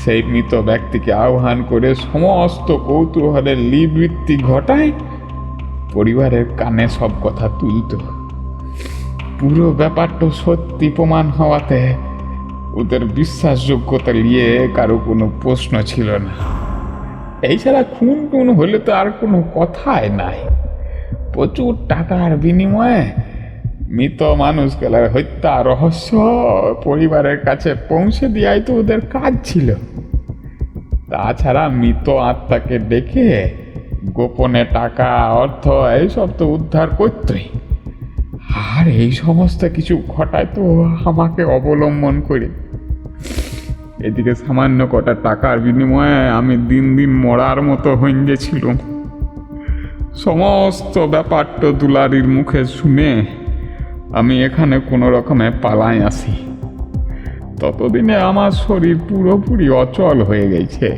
সেই মৃত ব্যক্তিকে আহ্বান করে সমস্ত কৌতূহলের লিবৃত্তি ঘটায় পরিবারের কানে সব কথা তুলত। পুরো ব্যাপারটা সত্যি প্রমাণ হওয়াতে ওদের বিশ্বাসযোগ্যতা নিয়ে কারো কোনো প্রশ্ন ছিল না। এই ছাড়া খুন টুন হলে তো আর কোনো কথাই নাই। প্রচুর টাকার বিনিময়ে মৃত মানুষকে হত্যা রহস্য পরিবারের কাছে পৌঁছে দেওয়াই তো ওদের কাজ ছিল। তাছাড়া মৃত আত্মাকে ডেকে গোপনে টাকা, অর্থ এইসব তো উদ্ধার করতই। আর এই সমস্ত কিছু ঘটায় তো আমাকে অবলম্বন করে। এদিকে সামান্য কটা টাকার বিনিময়ে আমি দিন দিন মরার মতো হয়ে গেছিলাম। সমস্ত ব্যাপারটা দুলারির মুখে শুনে আমি এখানে কোনো রকমে পালাই আসি। ততদিনে আমার শরীর পুরোপুরি অচল হয়ে গেছে।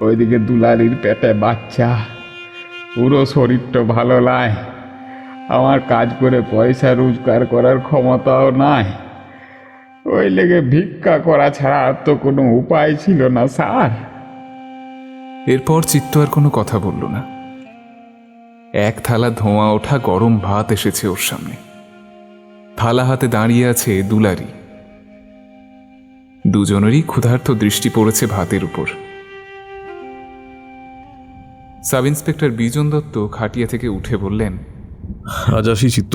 ওইদিকে দুলারির পেটে বাচ্চা, পুরো শরীরটা ভালো লাগে। আমার কাজ করে পয়সা রোজগার করার ক্ষমতাও নাই। ওই লেগে ভিক্ষা করা ছাড়া আর তো কোনো উপায় ছিল না স্যার। এরপর চিত্ত আর কোনো কথা বলল না। এক থালা ধোঁয়া ওঠা গরম ভাত এসেছে ওর সামনে। থালা হাতে দাঁড়িয়ে আছে দুলারি। দুজনেরই ক্ষুধার্ত দৃষ্টি পড়েছে ভাতের উপর। সাব ইন্সপেক্টর বিজন দত্ত খাটিয়া থেকে উঠে বললেন, আজ আসি চিত্ত,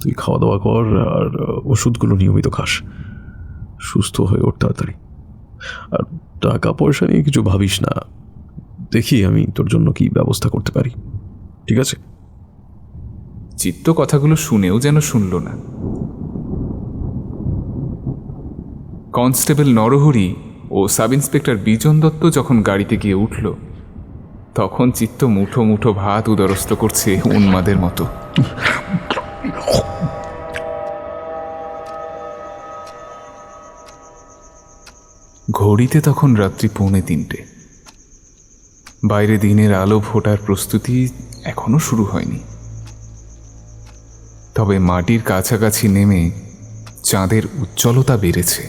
তুই খাওয়া দাওয়া কর আর ওষুধগুলো নিয়মিত খাস, সুস্থ হয়ে ওঠ তাড়াতাড়ি। আর টাকা পয়সা নিয়ে কিছু ভাবিস না, দেখি আমি তোর জন্য কি ব্যবস্থা করতে পারি, ঠিক আছে? চিত্ত কথাগুলো শুনেও যেন শুনল না। কনস্টেবল নরহরি ও সাব ইন্সপেক্টর বিজন দত্ত যখন গাড়িতে গিয়ে উঠল, তখন চিত্ত মুঠো মুঠো ভাত উদরস্থ করছে উন্মাদের মতো। ঘড়িতে তখন রাত্রি 2:45। বাইরে দিনের আলো ফোটার প্রস্তুতি এখনো শুরু হয়নি। তবে মাটির কাছাকাছি নেমে চাঁদের উজ্জ্বলতা বেড়েছে।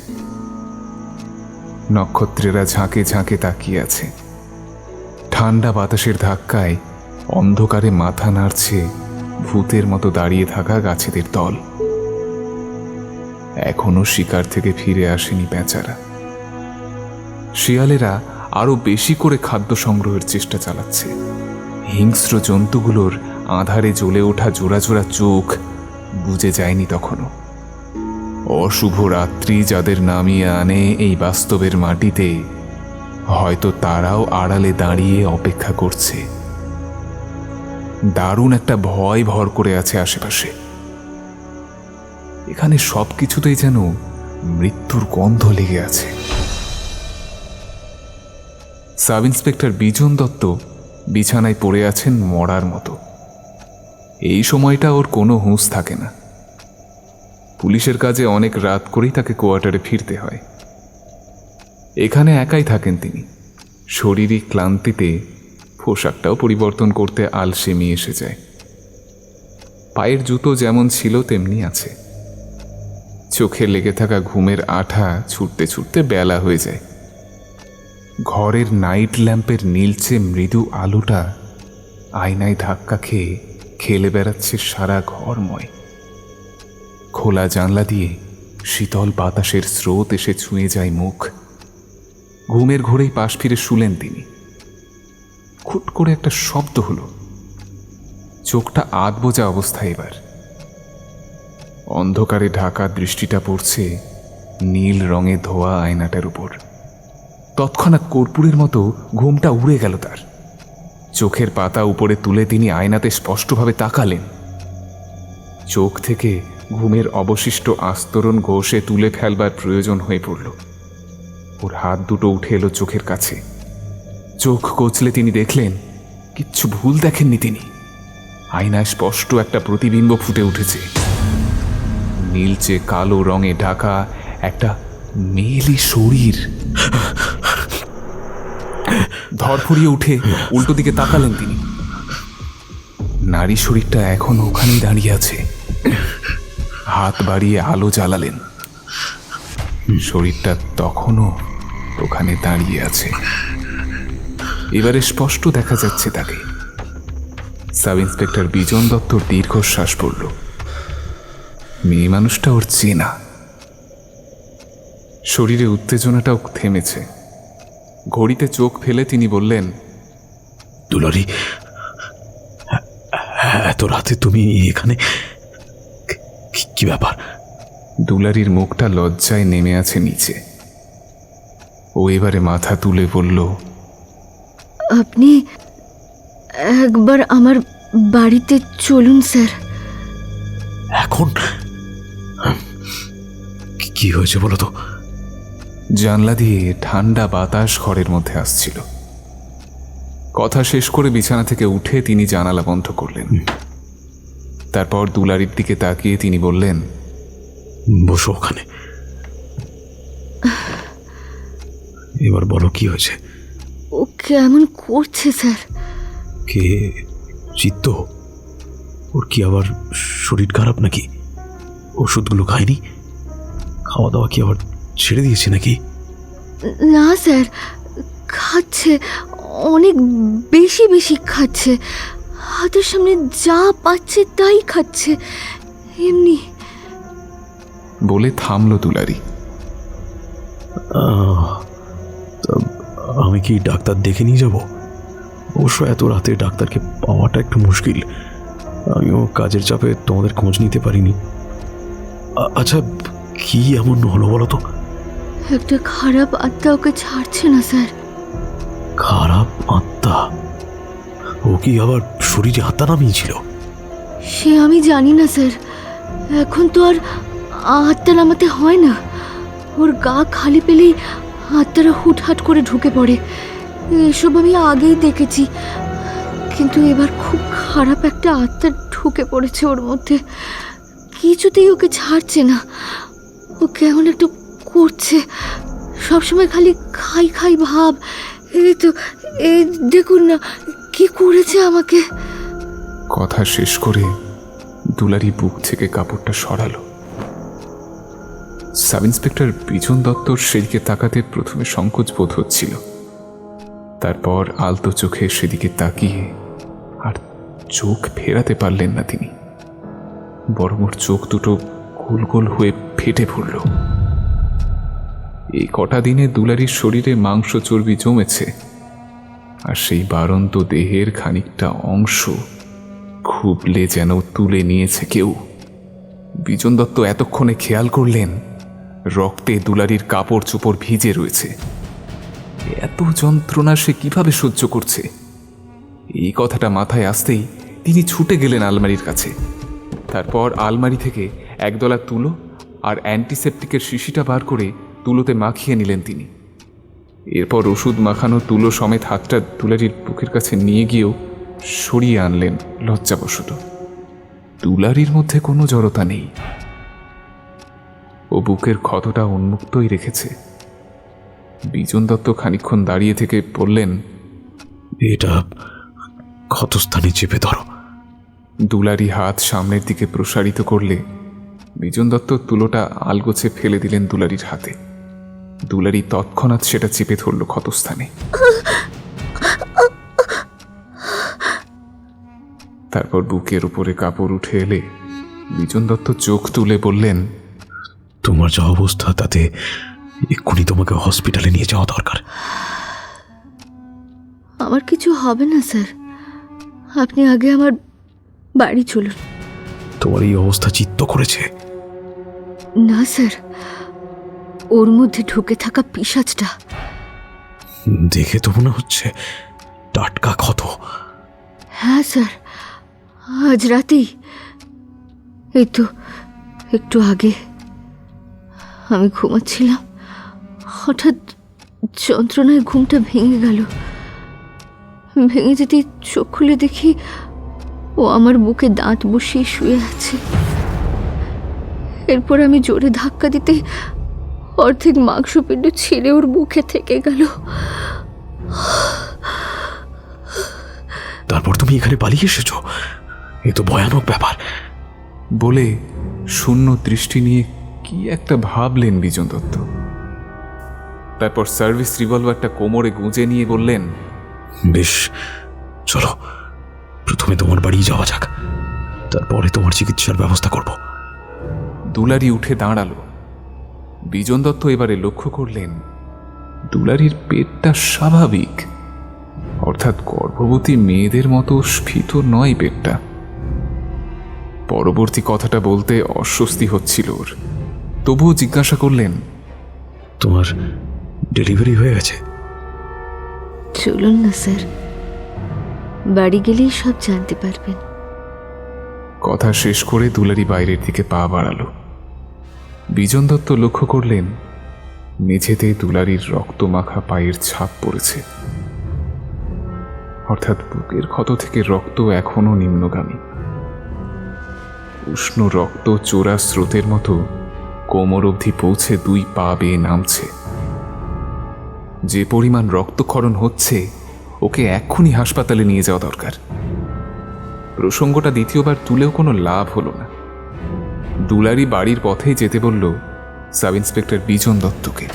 নক্ষত্রেরা ঝাঁকে ঝাঁকে তাকিয়ে আছে। ঠান্ডা বাতাসের ধাক্কায় অন্ধকারে মাথা নাড়ছে ভূতের মতো দাঁড়িয়ে থাকা গাছেদের দল। এখনো শিকার থেকে ফিরে আসেনি বেচারা। শিয়ালেরা আরো বেশি করে খাদ্য সংগ্রহের চেষ্টা চালাচ্ছে। হিংস্র জন্তুগুলোর আঁধারে জ্বলে ওঠা জোড়া জোড়া চোখ বুজে যায়নি তখনও। অশুভ রাত্রি যাদের নামিয়ে আনে এই বাস্তবের মাটিতে, হয়তো তারাও আড়ালে দাঁড়িয়ে অপেক্ষা করছে। দারুণ একটা ভয় ভর করে আছে আশেপাশে। এখানে সবকিছুতেই যেন মৃত্যুর গন্ধ লেগে আছে। সাব ইন্সপেক্টর বিজন দত্ত বিছানায় পড়ে আছেন মরার মতো। এই সময়টা ওর কোনো হুঁশ থাকে না। পুলিশের কাজে অনেক রাত করেই তাকে কোয়ার্টারে ফিরতে হয়। এখানে একাই থাকেন তিনি। শারীরিক ক্লান্তিতে পোশাকটাও পরিবর্তন করতে আলসেমি এসে যায়। পায়ের জুতো যেমন ছিল তেমনি আছে। চোখে লেগে থাকা ঘুমের আঠা ছুটতে ছুটতে বেলা হয়ে যায়। ঘরের নাইট ল্যাম্পের নীলচে মৃদু আলোটা আয়নায় ধাক্কা খেয়ে খেলে বেড়াচ্ছে সারা ঘরময়। খোলা জানলা দিয়ে শীতল বাতাসের স্রোত এসে ছুঁয়ে যায় মুখ। ঘুমের ঘোরেই পাশ ফিরে শুলেন তিনি। খুট করে একটা শব্দ হলো। চোখটা আধবোজা অবস্থায় এবার। অন্ধকারে ঢাকা দৃষ্টিটা পড়ছে নীল রঙে ধোয়া আয়নাটার উপর। তৎক্ষণাৎ কর্পূরের মতো ঘুমটা উড়ে গেল তার। চোখের পাতা উপরে তুলে তিনি আয়নাতে স্পষ্টভাবে তাকালেন। চোখ থেকে ঘুমের অবশিষ্ট আস্তরণ ঘষে তুলে ফেলবার প্রয়োজন হয়ে পড়ল। ওর হাত দুটো উঠে এলো চোখের কাছে। চোখ কচলে তিনি দেখলেন কিচ্ছু ভুল দেখেননি তিনি। আয়নায় স্পষ্ট একটা প্রতিবিম্ব ফুটে উঠেছে। নীলচে কালো রঙে ঢাকা একটা মেয়েলি শরীর। ধরফড়িয়ে উঠে উল্টো দিকে তাকালেন তিনি। নারী শরীরটা এখনো ওখানেই দাঁড়িয়ে আছে। হাত বাড়িয়ে আলো জ্বালালেন। শরীরটা তখনও ওখানে দাঁড়িয়ে আছে। এবারে স্পষ্ট দেখা যাচ্ছে তাকে। সাব ইন্সপেক্টর বিজন দত্তর দীর্ঘশ্বাস পড়ল। মেয়ে মানুষটা ওর চেনা। শরীরে উত্তেজনাটাও থেমেছে। ঘড়িতে চোখ ফেলে তিনি বললেন, দুলারি, এত রাতে তুমি এখানে? কি ব্যাপার? দুলারির মুখটা লজ্জায় নেমে আছে নিচে। ও এবারে মাথা তুলে বলল, আপনি একবার আমার বাড়িতে চলুন স্যার। এখন কি হয়েছে বলো তো? জানলা দিয়ে ঠান্ডা বাতাস ঘরের মধ্যে আসছিল। কথা শেষ করে বিছানা থেকে উঠে তিনি জানালা বন্ধ করলেন। তারপর দুলারির দিকে তাকিয়ে তিনি বললেন, বসো ওখানে। এবার বলো কি হয়েছে? ও কেমন করছে স্যার? কে? চিত্ত? ওর কি আবার শরীর খারাপ নাকি? ওষুধগুলো খায়নি? খাওয়া দাওয়া কি আবার ছেড়ে দিয়েছে নাকি? না স্যার, খাচ্ছে, অনেক বেশি বেশি খাচ্ছে। হাতের সামনে যা পাচ্ছে তাই খাচ্ছে, এমনি। বলে থামলো দুলারি। তা আমি কি ডাক্তার দেখে নিয়ে যাব? অবশ্য এত রাতে ডাক্তারকে পাওয়াটা একটু মুশকিল। আমিও কাজের চাপে তোমাদের খোঁজ নিতে পারিনি। আচ্ছা, কি এমন হলো বলো তো? একটা খারাপ আত্মা ওকে ছাড়ছে না স্যার। খারাপ আত্মা? ও কি আবার শরীরে আত্মা নামিয়েছিল? সে আমি জানি না স্যার। এখন তো আর আত্মা নামাতে হয় না। ওর গা খালি পেলেই আত্মারা হুটহাট করে ঢুকে পড়ে। এসব আমি আগেই দেখেছি, কিন্তু এবার খুব খারাপ একটা আত্মা ঢুকে পড়েছে ওর মধ্যে। কিছুতেই ওকে ছাড়ছে না। ও কেমন একটু করছে, সবসময় খালি খাই খাই ভাব। এই তো, এই দেখুন না কি করেছে আমাকে। কথা শেষ করে দুলারি বুক থেকে কাপড়টা সরালো। সাব ইন্সপেক্টর বিজন দত্তর সেদিকে তাকাতে প্রথমে সংকোচ বোধ হচ্ছিল। তারপর আলতো চোখে সেদিকে তাকিয়ে আর চোখ ফেরাতে পারলেন না তিনি। বরং ওর চোখ দুটো গোল গোল হয়ে ফেটে পড়ল। এই কটা দিনে দুলারির শরীরে মাংস চর্বি জমেছে, আর সেই বারন্ত দেহের খানিকটা অংশ খুবলে যেন তুলে নিয়েছে কেউ। বিজন দত্ত এতক্ষণে খেয়াল করলেন রক্তে দুলারির কাপড় চোপড় ভিজে রয়েছে। এত যন্ত্রণা সে কিভাবে সহ্য করছে? এই কথাটা মাথায় আসতেই তিনি ছুটে গেলেন আলমারির কাছে। তারপর আলমারি থেকে একদলা তুলো আর অ্যান্টিসেপটিকের শিশিটা বার করে তুলোতে মাখিয়ে নিলেন তিনি। এরপর ওষুধ মাখানো তুলো সমেত হাতটা দুলারির বুকের কাছে নিয়ে গিয়েও সরিয়ে আনলেন লজ্জাবশত। দুলারির মধ্যে কোনো জড়তা নেই। ও বুকের ক্ষতটা উন্মুক্তই রেখেছে। বিজন দত্ত খানিকক্ষণ দাঁড়িয়ে থেকে বললেন, এটা ক্ষতস্থানে চেপে ধরো। দুলারি হাত সামনের দিকে প্রসারিত করলে বিজন দত্ত তুলোটা আলগোছে ফেলে দিলেন দুলারির হাতে। দুলারি তৎক্ষণাৎ সেটা চেপে ধরল ক্ষতস্থানে। তারপর বুকের উপরে কাপড় উঠে এলে বিজন দত্ত চোখ তুলে বললেন, তোমার যা অবস্থা তাতে এক্ষুনি তোমাকে হসপিটালে নিয়ে যাওয়া দরকার। আমার কিছু হবে না স্যার, আপনি আগে আমার বাড়ি চলুন। তোমার এই অবস্থা চিত্ত করেছে? না স্যার, ওর মধ্যে ঢুকে থাকা পিশাচটা। দেখে তো মনে হচ্ছে টাটকা ক্ষত। হ্যাঁ স্যার, আজ রাতেই এই তো একটু আগে আমি ঘুমাচ্ছিলাম, হঠাৎ যন্ত্রণায় ঘুমটা ভেঙে গেল। ভেঙে যেতেই চোখ খুলে দেখি ও আমার বুকে দাঁত বসিয়ে শুয়ে আছে। এরপর আমি জোরে ধাক্কা দিতে অর্ধেক মাংসপিণ্ড ছিঁড়ে ওর বুকে থেকে গেল। তারপর তুমি এখানে পালিয়ে এসেছো? এ তো ভয়ানক ব্যাপার। বলে শূন্য দৃষ্টি নিয়ে কি একটা ভাবলেন বিজন দত্ত। তারপর সার্ভিস রিভলভারটা কোমরে গুঁজে নিয়ে বললেন, বেশ, চলো প্রথমে তোমার বাড়ি যাওয়া যাক, তারপরে তোমার চিকিৎসার ব্যবস্থা করব। দুলারি উঠে দাঁড়ালো। বিজন দত্ত এবারে লক্ষ্য করলেন দুলারির পেটটা স্বাভাবিক, অর্থাৎ গর্ভবতী মেয়েদের মতো স্ফীত নয় পেটটা। পরবর্তী কথাটা বলতে অস্বস্তি হচ্ছিল ওর, তবুও জিজ্ঞাসা করলেন, তোমার ডেলিভারি হয়ে গেছে? চলুন না স্যার, বাড়ি গেলেই সব জানতে পারবেন। কথা শেষ করে দুলারি বাইরের দিকে পা বাড়ালো। বিজন দত্ত লক্ষ্য করলেন মেঝেতে দুলারির রক্তমাখা পায়ের ছাপ পড়েছে, অর্থাৎ বুকের ক্ষত থেকে রক্ত এখনো নিম্নগামী। উষ্ণ রক্ত চোরা স্রোতের মতো কোমর অবধি পৌঁছে দুই পা বেয়ে নামছে। যে পরিমাণ রক্তক্ষরণ হচ্ছে, ওকে এক্ষুনি হাসপাতালে নিয়ে যাওয়া দরকার। প্রসঙ্গটা দ্বিতীয়বার তুলেও কোনো লাভ হলো না। দুলারি বাড়ির পথেই যেতে বলল সাব ইন্সপেক্টর বিজন দত্তকে।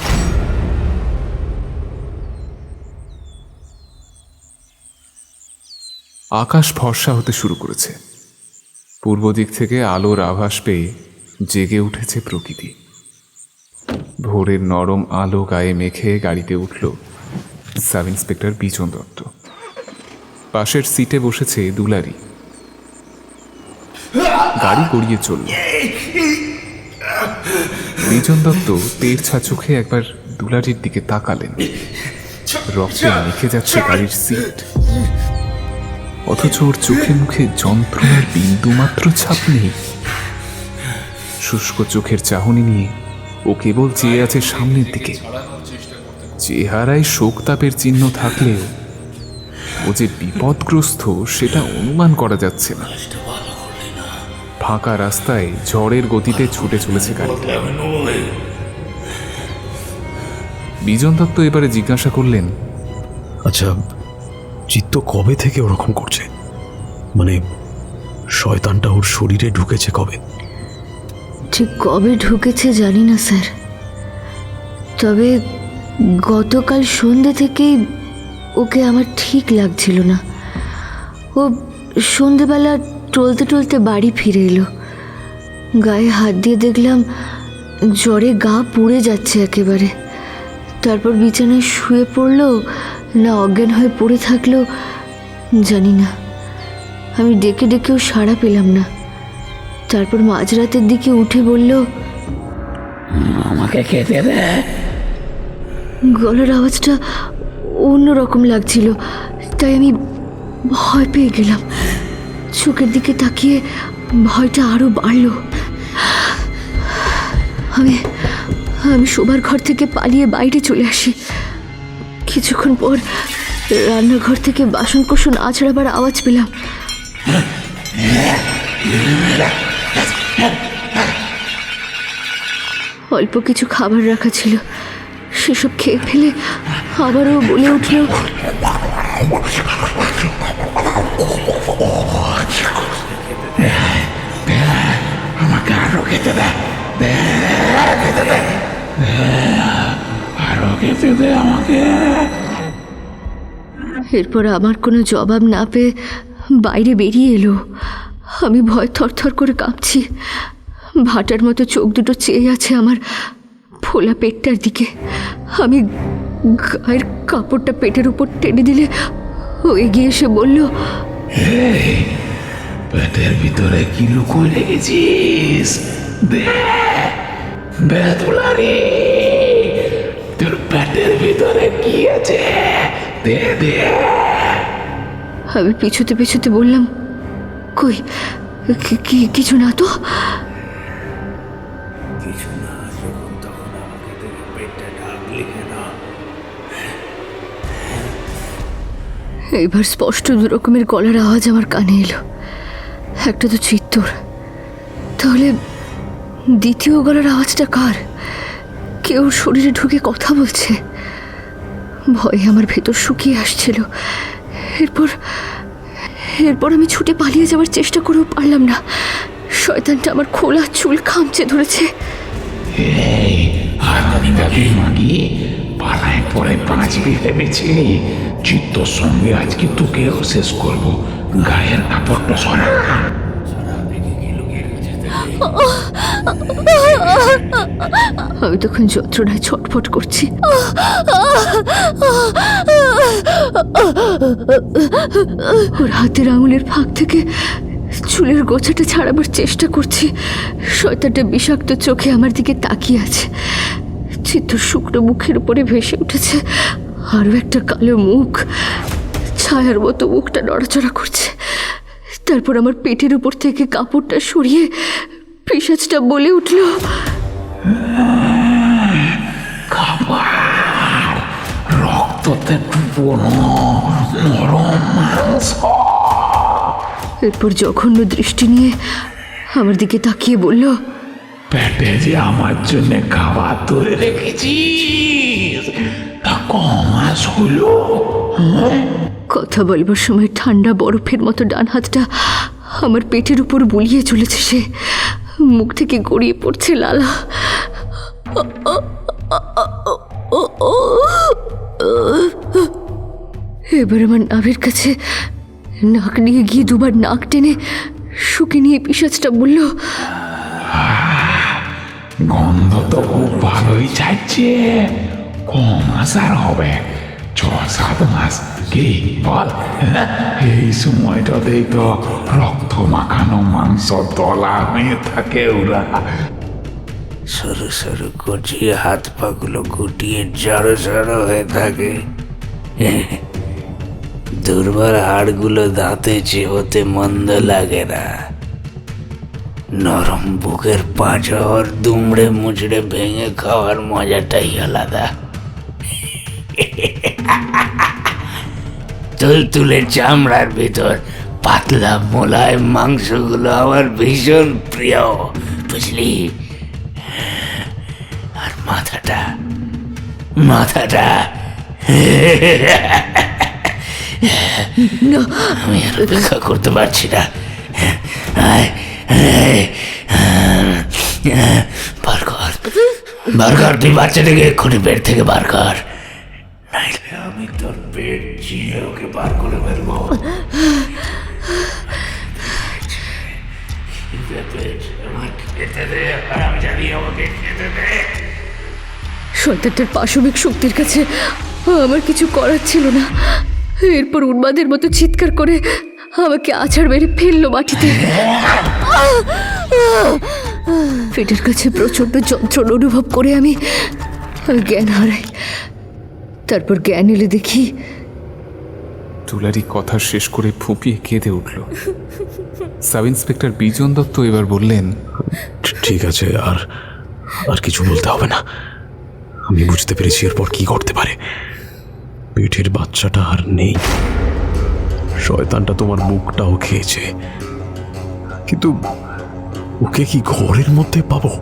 আকাশ ফর্সা হতে শুরু করেছে। পূর্ব দিক থেকে আলোর আভাস পেয়ে জেগে উঠেছে প্রকৃতি। ভোরের নরম আলো গায়ে মেখে গাড়িতে উঠল সাব ইন্সপেক্টর বিজন দত্ত। পাশের সিটে বসেছে দুলারি। গাড়ি গড়িয়ে চলল। বিজন দত্ত তেরছা চোখে একবার দুলারির দিকে তাকালেন। রক্তে মেখে যাচ্ছে গাড়ির সিট, অথচ ওর চোখে মুখে যন্ত্রণার বিন্দুমাত্র ছাপ নেই। শুষ্ক চোখের চাহনি নিয়ে ও কেবল চেয়ে আছে সামনের দিকে। চেহারায় শোকতাপের চিহ্ন থাকলেও ও যে বিপদগ্রস্ত সেটা অনুমান করা যাচ্ছে না। ফাঁকা রাস্তায় ঝড়ের গতিতে ছুটে চলেছে গাড়ি। বিজন দত্ত এবারে জিজ্ঞাসা করলেন, আচ্ছা, চিত্ত কবে থেকে ওরকম করছে? মানে শয়তানটা ওর শরীরে ঢুকেছে কবে? ঠিক কবে ঢুকেছে জানি না স্যার, তবে গতকাল সন্ধ্যে থেকেই ওকে আমার ঠিক লাগছিল না। ও সন্ধেবেলা টলতে টলতে বাড়ি ফিরে এলো। গায়ে হাত দিয়ে দেখলাম জ্বরে গা পুড়ে যাচ্ছে একেবারে। তারপর বিছানায় শুয়ে পড়লো না অজ্ঞান হয়ে পড়ে থাকলো জানি না। আমি ডেকে ডেকেও সাড়া পেলাম না। তারপর মাঝরাতের দিকে উঠে বলল, আমাকে খেতে দে। গলার আওয়াজটা অন্যরকম লাগছিল, তাই আমি ভয় পেয়ে গেলাম। চোখের দিকে তাকিয়ে ভয়টা আরো বাড়ল। আমি শোবার ঘর থেকে পালিয়ে বাইরে চলে আসি। কিছুক্ষণ পর রান্নাঘর থেকে বাসনকোসন আছড়াবার আওয়াজ পেলাম। অল্প কিছু খাবার রাখা ছিল, সেসব খেয়ে ফেলে আবারও বলে উঠল, আমাকে আরো খেতে দে, খেতে দে, আরো খেতে দে আমাকে। এরপর আমার কোনো জবাব না পেয়ে বাইরে বেরিয়ে এলো। আমি ভয় থরথর করে কাঁপছি। ভাটার মতো চোখ দুটো চেয়ে আছে আমার ফোলা পেটটার দিকে। আমি গায়ের কাপড়টা পেটের উপর টেনে দিলে ও এগিয়ে এসে বলল, পেটের ভিতরে কি লুকোয় লেগেছিস? দে দে দুলারি, তোর পেটের ভিতরে কি আছে? দে দে। আমি পিছুতে পিছুতে বললাম, কই কিছু না তো? এইবার স্পষ্ট দু রকমের গলার আওয়াজ আমার কানে এলো। একটা তো চিত্তর, তাহলে দ্বিতীয় গলার আওয়াজটা কার? কেউ শরীরে ঢুকে কথা বলছে। ভয়ে আমার ভেতর শুকিয়ে আসছিল। এরপর আমি ছুটে পালিয়ে যাওয়ার চেষ্টা করেও পারলাম না। শয়তানটা আমার খোলা চুল খামচে ধরেছে। পালায় পরে বাঁচবি ভেবেছিলি? চিত্তর সঙ্গে আজকে তোকেও শেষ করবো। গায়ের কাপড়টা সরা। আমি তখন যন্ত্রণায় ছটফট করছি। ওর হাতের আঙুলের ফাঁক থেকে চুলের গোছাটা ছাড়াবার চেষ্টা করছি। শয়তানটা বিষাক্ত চোখে আমার দিকে তাকিয়ে আছে। চিত্ত শুকনো মুখের উপরে ভেসে উঠেছে আরও একটা কালো মুখ। ছায়ার মতো মুখটা নড়াচড়া করছে। তারপর আমার পেটের উপর থেকে কাপড়টা সরিয়ে পিশাচটা বলে উঠল, রক্ততে ডুবোনো নরম মাংস। এরপর জঘন্য দৃষ্টি নিয়ে আমার দিকে তাকিয়ে বলল, পেটে যে আমার জন্য খাবার ধরে রেখেছিস তা কমাস হলো। কথা বলবার সময় ঠান্ডা বরফের মতো ডান হাতটা আমার পেটের উপর বুলিয়ে চলেছে। সে মুখ থেকে গড়িয়ে পড়ছে লালা। এবার আমার নাভের কাছে নাক নিয়ে গিয়ে দুবার নাক টেনে শুকে নিয়ে পিশাচটা বলল, গন্ধ তো খুব ভালোই চাইছে। কমাস আর হবে 6-7 মাস। কি বল? এই সময়টাতেই তো রক্ত মাখানো মাংস দলা হয়ে থাকে ওরা। সরু সরু কচি হাত পাগুলো গুটিয়ে জড়ো জড়ো হয়ে থাকে। দুর্বল হাড়গুলো দাঁতে চিবোতে মন্দ লাগে না। নরম বুকের পাঁজর দুমড়ে মুচড়ে ভেঙে খাওয়ার মজাটাই আলাদা। তুলতুলে চামড়ার ভিতর পাতলা মোলায়েম মাংসগুলো আমার ভীষণ প্রিয়, বুঝলি? আর মাথাটা আমি আর অপেক্ষা করতে পারছি না। বার কর তুই বাচ্চাটাকে এক্ষুনি পেট থেকে বার কর, নাইলে আমি তোর পেট চিয়ে ওকে বার করে ফেলবো। শয়তানটার পাশবিক শক্তির কাছে আমার কিছু করার ছিল না। এরপর উন্মাদের মতো চিৎকার করে আমাকে আছাড় মেরে ফেললো মাটিতে। পেটের কাছে প্রচণ্ড যন্ত্রণা অনুভব করে আমি জ্ঞান হারাই। তারপর জ্ঞান এলে দেখি দুলারি কথা শেষ করে ফুঁপিয়ে কেঁদে উঠল। সাব ইন্সপেক্টর বিজন দত্ত এবার বললেন, ঠিক আছে, আর কিছু বলতে হবে না। আমি বুঝতে পেরেছি এরপর কি করতে পারে। পেটের বাচ্চাটা আর নেই। শয়তানটা তোমার মুখটাও খেয়েছে, কিন্তু ওকে কি ঘরের মধ্যে পাবো?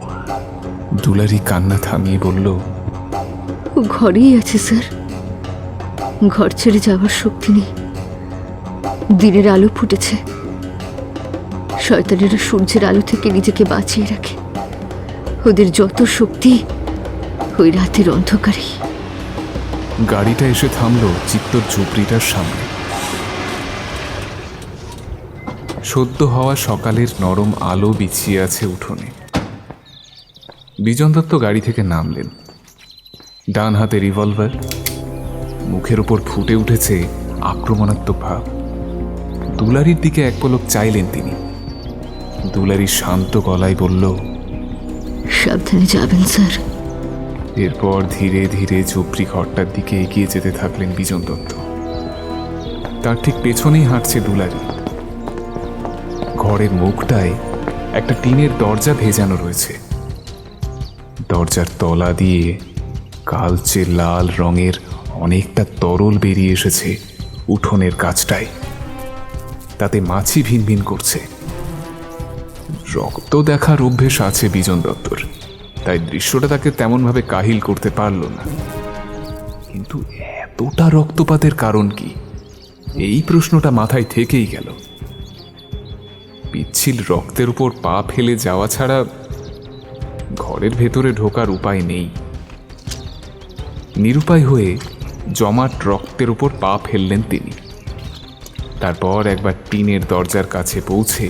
দুলারি কান্না থামিয়ে বলল, ও ঘরেই আছে স্যার। ঘর ছেড়ে যাওয়ার শক্তি নেই। দিনের আলো ফুটেছে। শয়তানেরা সূর্যের আলো থেকে নিজেকে বাঁচিয়ে রাখে। ওদের যত শক্তি ওই রাতের অন্ধকারে। গাড়িটা এসে থামলো চিত্তর ঝুপড়িটার সামনে। সদ্য হওয়া সকালের নরম আলো বিছিয়ে আছে উঠোনে। বিজন দত্ত গাড়ি থেকে নামলেন। ডান হাতে রিভলভার, মুখের উপর ফুটে উঠেছে আক্রমণাত্মক ভাব। দুলারির দিকে এক পলক চাইলেন তিনি। দুলারি শান্ত গলায় বলল, সাবধানে যাবেন স্যার। এরপর ধীরে ধীরে ঝুপড়ি ঘরটার দিকে এগিয়ে যেতে থাকলেন বিজন দত্ত। তার ঠিক পেছনেই হাঁটছে দুলারি। ঘরের মুখটায় একটা টিনের দরজা ভেজানো রয়েছে। দরজার তলা দিয়ে কালচে লাল রঙের অনেকটা তরল বেরিয়ে এসেছে উঠোনের কাছটায়। তাতে মাছি ভিনভিন করছে। রক্ত দেখার অভ্যেস আছে বিজন দত্তর, তাই দৃশ্যটা তাকে তেমনভাবে কাহিল করতে পারল না। কিন্তু এতটা রক্তপাতের কারণ কি, এই প্রশ্নটা মাথায় থেকেই গেল। পিচ্ছিল রক্তের উপর পা ফেলে যাওয়া ছাড়া ঘরের ভেতরে ঢোকার উপায় নেই। নিরুপায় হয়ে জমাট রক্তের উপর পা ফেললেন তিনি। তারপর একবার টিনের দরজার কাছে পৌঁছে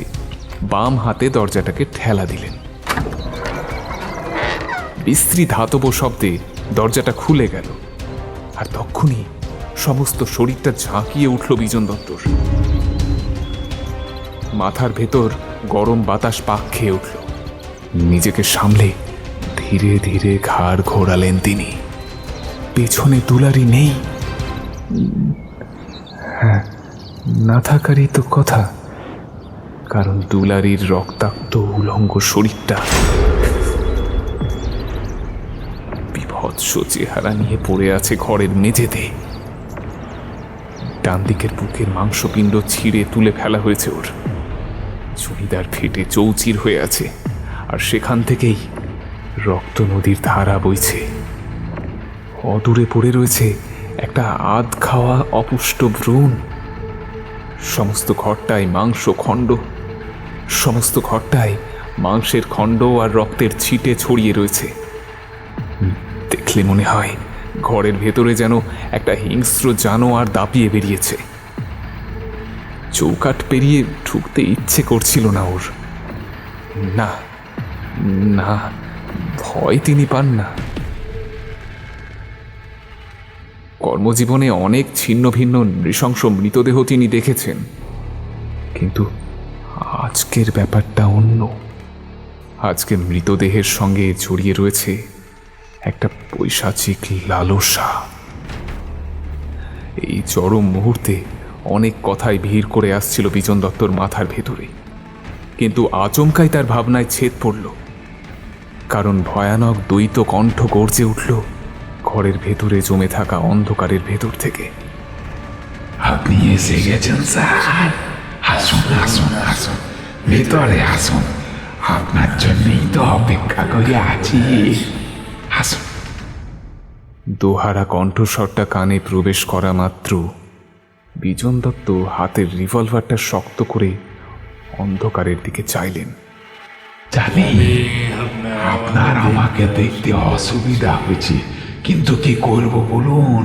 বাম হাতে দরজাটাকে ঠেলা দিলেন। বিশ্রী ধাতব শব্দে দরজাটা খুলে গেল, আর তখনই সমস্ত শরীরটা ঝাঁকিয়ে উঠল বিজন দত্তর। মাথার ভেতর গরম বাতাস পাক খেয়ে উঠল। নিজেকে সামলে ধীরে ধীরে ঘাড় ঘোরালেন তিনি। পেছনে দুলারি নেই। হ্যাঁ, না থাকারই তো কথা, কারণ দুলারির রক্তাক্ত উলঙ্গ শরীরটা বিভৎস চেহারা নিয়ে পড়ে আছে ঘরের মেঝেতে। ডান দিকের বুকের মাংসপিণ্ড ছিঁড়ে তুলে ফেলা হয়েছে ওর। চুড়িদার ফেটে চৌচির হয়ে আছে, আর সেখান থেকেই রক্ত নদীর ধারা বইছে। অদূরে পড়ে রয়েছে একটা আধ খাওয়া অপুষ্ট ভ্রূণ। সমস্ত ঘরটায় মাংসের খণ্ড আর রক্তের ছিটে ছড়িয়ে রয়েছে। দেখলে মনে হয় ঘরের ভেতরে যেন একটা হিংস্র জানোয়ার দাপিয়ে বেরিয়েছে। চৌকাঠ পেরিয়ে ঢুকতে ইচ্ছে করছিল না ওর। না না, ভয় তিনি পান না। কর্মজীবনে অনেক ছিন্ন ভিন্ন নৃশংস মৃতদেহ তিনি দেখেছেন, কিন্তু আজকের ব্যাপারটা অন্য। আজকে মৃতদেহের সঙ্গে জড়িয়ে রয়েছে একটা পৈশাচিক লালসা। এই চরম মুহূর্তে অনেক কথাই ভিড় করে আসছিল বিজন দত্তর মাথার ভেতরে, কিন্তু আচমকাই তার ভাবনায় ছেদ পড়ল। কারণ ভয়ানক দ্বৈত কণ্ঠ গর্জে উঠল ঘরের ভেতরে জমে থাকা অন্ধকারের ভেতর থেকে। আপনি এসে গেছেন স্যার, আসুন আসুন আসুন, ভেতরে আসুন, আপনার জন্যই তো অপেক্ষা করে আছি, আসুন। দোহারা কণ্ঠস্বরটা কানে প্রবেশ করা মাত্র বিজন দত্ত হাতের রিভলভারটা শক্ত করে অন্ধকারের দিকে চাইলেন। জানি আপনার আমাকে দেখতে অসুবিধা হয়েছে, কিন্তু কি করব বলুন,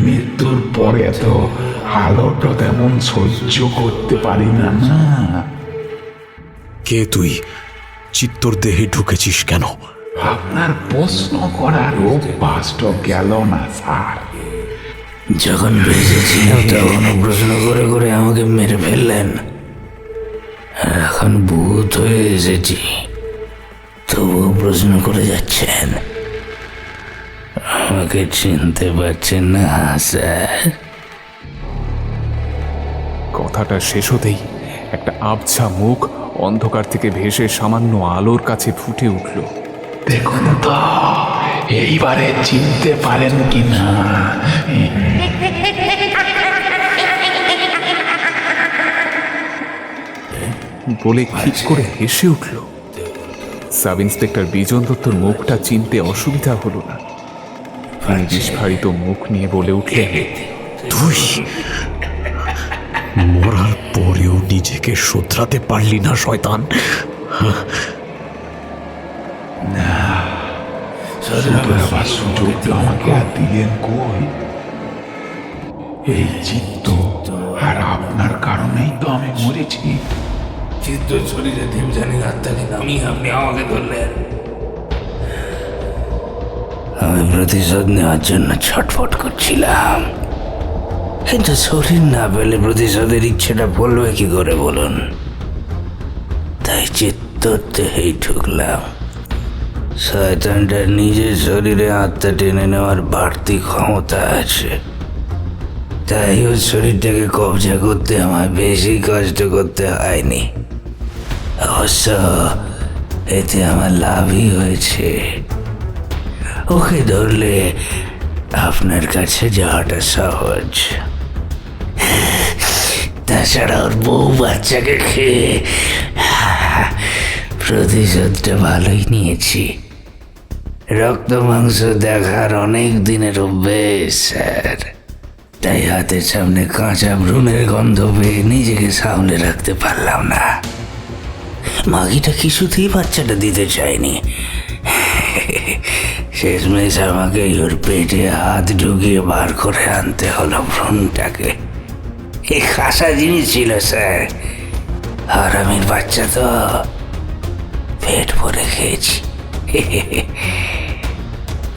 মৃত্যুর পরে তো আলোটা তেমন সহ্য করতে পারি না। না, কে তুই? চিত্তর দেহে ঢুকেছিস কেন? আপনার প্রশ্ন করার অভ্যাসটা গেল না স্যার। যখন বেঁচে ছিলাম তখন প্রশ্ন করে করে আমাকে মেরে ফেললেন। আর এখন ভূত হয়ে এসেছি, তবুও প্রশ্ন করে যাচ্ছেন। আমাকে চিনতে পারছেন না স্যার? কথাটা শেষ হতেই একটা আবছা মুখ অন্ধকার থেকে ভেসে সামান্য আলোর কাছে ফুটে উঠল। দেখুন তো এইবারে চিনতে পারেন কিনা। বলে খিচ করে হেসে উঠল। সাব ইন্সপেক্টর বিজন দত্তর মুখটা চিনতে অসুবিধা হলো না। তিনি বিস্ফারিত মুখ নিয়ে বলে উঠলেন, তুই মরার পরেও নিজেকে শোধরাতে পারলি না শয়তান। আবার সুযোগ আমাকে আর দিলেন কই? এই চিত্ত আর আপনার কারণেই তো আমি মরেছি। চিত্ত শরীরে দেবজানি আত্মাকে নামিয়ে আপনি আমাকে ধরলেন। আমি প্রতিশোধ নেওয়ার জন্য ছটফট করছিলাম, কিন্তু শরীর না পেলে প্রতিশোধের ইচ্ছেটা বলবে কি করে বলুন? তাই চিত্তর দেহেই ঢুকলাম। শয়তানটার নিজের শরীরে আত্মা টেনে নেওয়ার বাড়তি ক্ষমতা আছে, তাই ওর শরীরটাকে কবজা করতে আমায় বেশি কষ্ট করতে হয়নি। অবশ্য এতে আমার লাভই হয়েছে। ওকে ধরলে আপনার কাছে যাওয়াটা সহজ। তাছাড়া ওর বউ বাচ্চাকে খেয়ে প্রতিশোধটা ভালোই নিয়েছি। রক্ত মাংস দেখার অনেক দিনের অভ্যেস স্যার, তাই হাতের সামনে কাঁচা ভ্রূণের গন্ধ পেয়ে নিজেকে সামলে রাখতে পারলাম না। মাগিটা কিছুতেই বাচ্চাটা দিতে চায়নি। শেষমেশ আমাকে ওর পেটে হাত ঢুকিয়ে বার করে আনতে হলো ভ্রূণটাকে। এই খাসা জিনিস ছিল স্যার, হারামির বাচ্চা তো পেট ভরে খেয়েছি।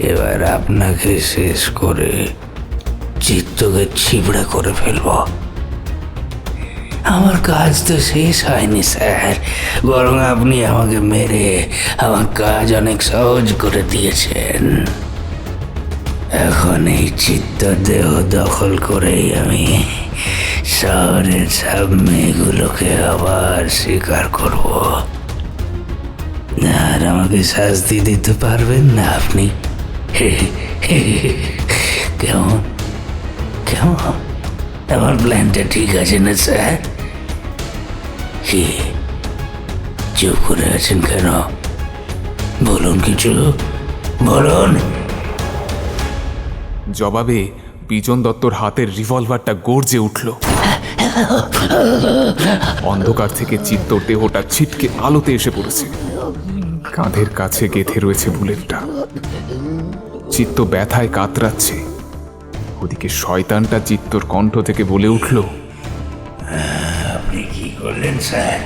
এবার আপনাকে শেষ করে চিত্তকে ছিবড়া করে ফেলবো। আমার কাজ তো শেষ হয়নি স্যার, বরং আপনি আমাকে মেরে আমার কাজ অনেক সহজ করে দিয়েছেন। এখন এই চিত্ত দেহ দখল করেই আমি শহরের সব মেয়েগুলোকে আবার স্বীকার করব। আর আমাকে শাস্তি দিতে পারবেন না আপনি? কেমন কেমন আমার প্ল্যানটা ঠিক আছে না স্যার? কি চুপ করে আছেন কেন? বলুন, কিছু বলুন। জবাবে বিজন দত্তর হাতের রিভলভারটা গর্জে উঠল। অন্ধকার থেকে চিত্তর দেহটা ছিটকে আলোতে এসে পড়েছে। কাঁধের কাছে গেঁথে রয়েছে বুলেটটা। চিত্ত ব্যথায় কাতরাচ্ছে। ওদিকে শয়তানটা চিত্তর কণ্ঠ থেকে বলে উঠল, আপনি কি করলেন স্যার?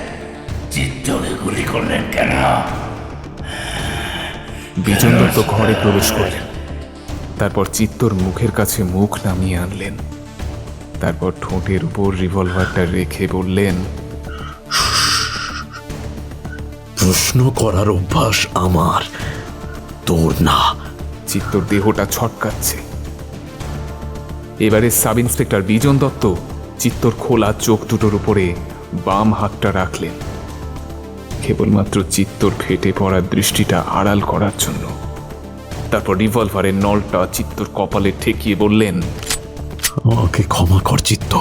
চিত্তকে গুলি করলেন কেন? বিজন দত্ত ঘরে প্রবেশ করলেন। তারপর চিত্তর মুখের কাছে মুখ নামিয়ে আনলেন। তারপর ঠোঁটের উপর রিভলভারটা রেখে বললেন, প্রশ্ন করার অভ্যাস আমার, তোর না। চিত্তর দেহটা ছটকাচ্ছে। এবারে সাব ইন্সপেক্টর বিজন দত্ত চিত্তর খোলা চোখ দুটোর উপরে বাম হাতটা রাখলেন, কেবলমাত্র চিত্তর ফেটে পড়ার দৃষ্টিটা আড়াল করার জন্য। তারপর রিভলভারের নলটা চিত্তর কপালে ঠেকিয়ে বললেন, আমাকে ক্ষমা কর চিত্ত,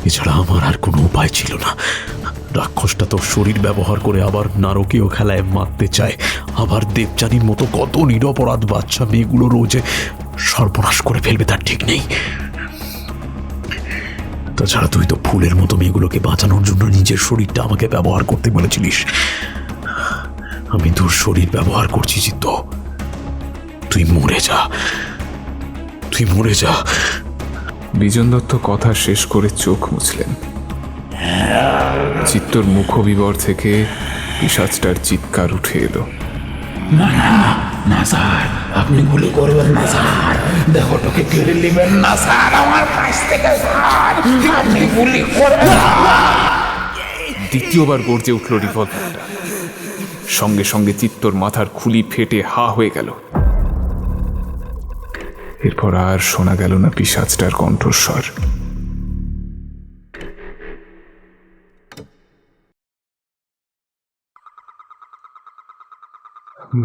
এছাড়া আমার আর কোনো উপায় ছিল না। রাক্ষসটা তোর শরীর ব্যবহার করে আবার নারকীয় খেলায় মারতে চায়, আবার দেবযানীর মতো কত নিরপরাধ বাচ্চা মেয়েগুলো রোজে সর্বনাশ করে ফেলবে তার ঠিক নেই। তাছাড়া তুই তো ফুলের মতো মেয়েগুলোকে বাঁচানোর জন্য নিজের শরীরটা আমাকে ব্যবহার করতে বলেছিলিস। আমি তোর শরীর ব্যবহার করছি চিত্ত, তুই মরে যা, তুই মরে যা। বিজন দত্ত কথা শেষ করে চোখ মুছলেন। চিত্তর মুখবিবর থেকে পিশাচটার চিৎকার উঠে এলো, না না না স্যার, আপনি গুলি করবেন না স্যার, দেহটাকে কেড়ে নেবেন না স্যার আমার কাছ থেকে স্যার, আপনি গুলি করবেন না। দ্বিতীয়বার গর্জে উঠল রিভলভারটা। সঙ্গে সঙ্গে চিত্তর মাথার খুলি ফেটে হা হয়ে গেল। এরপর আর শোনা গেল না পিশাচটার কণ্ঠস্বর।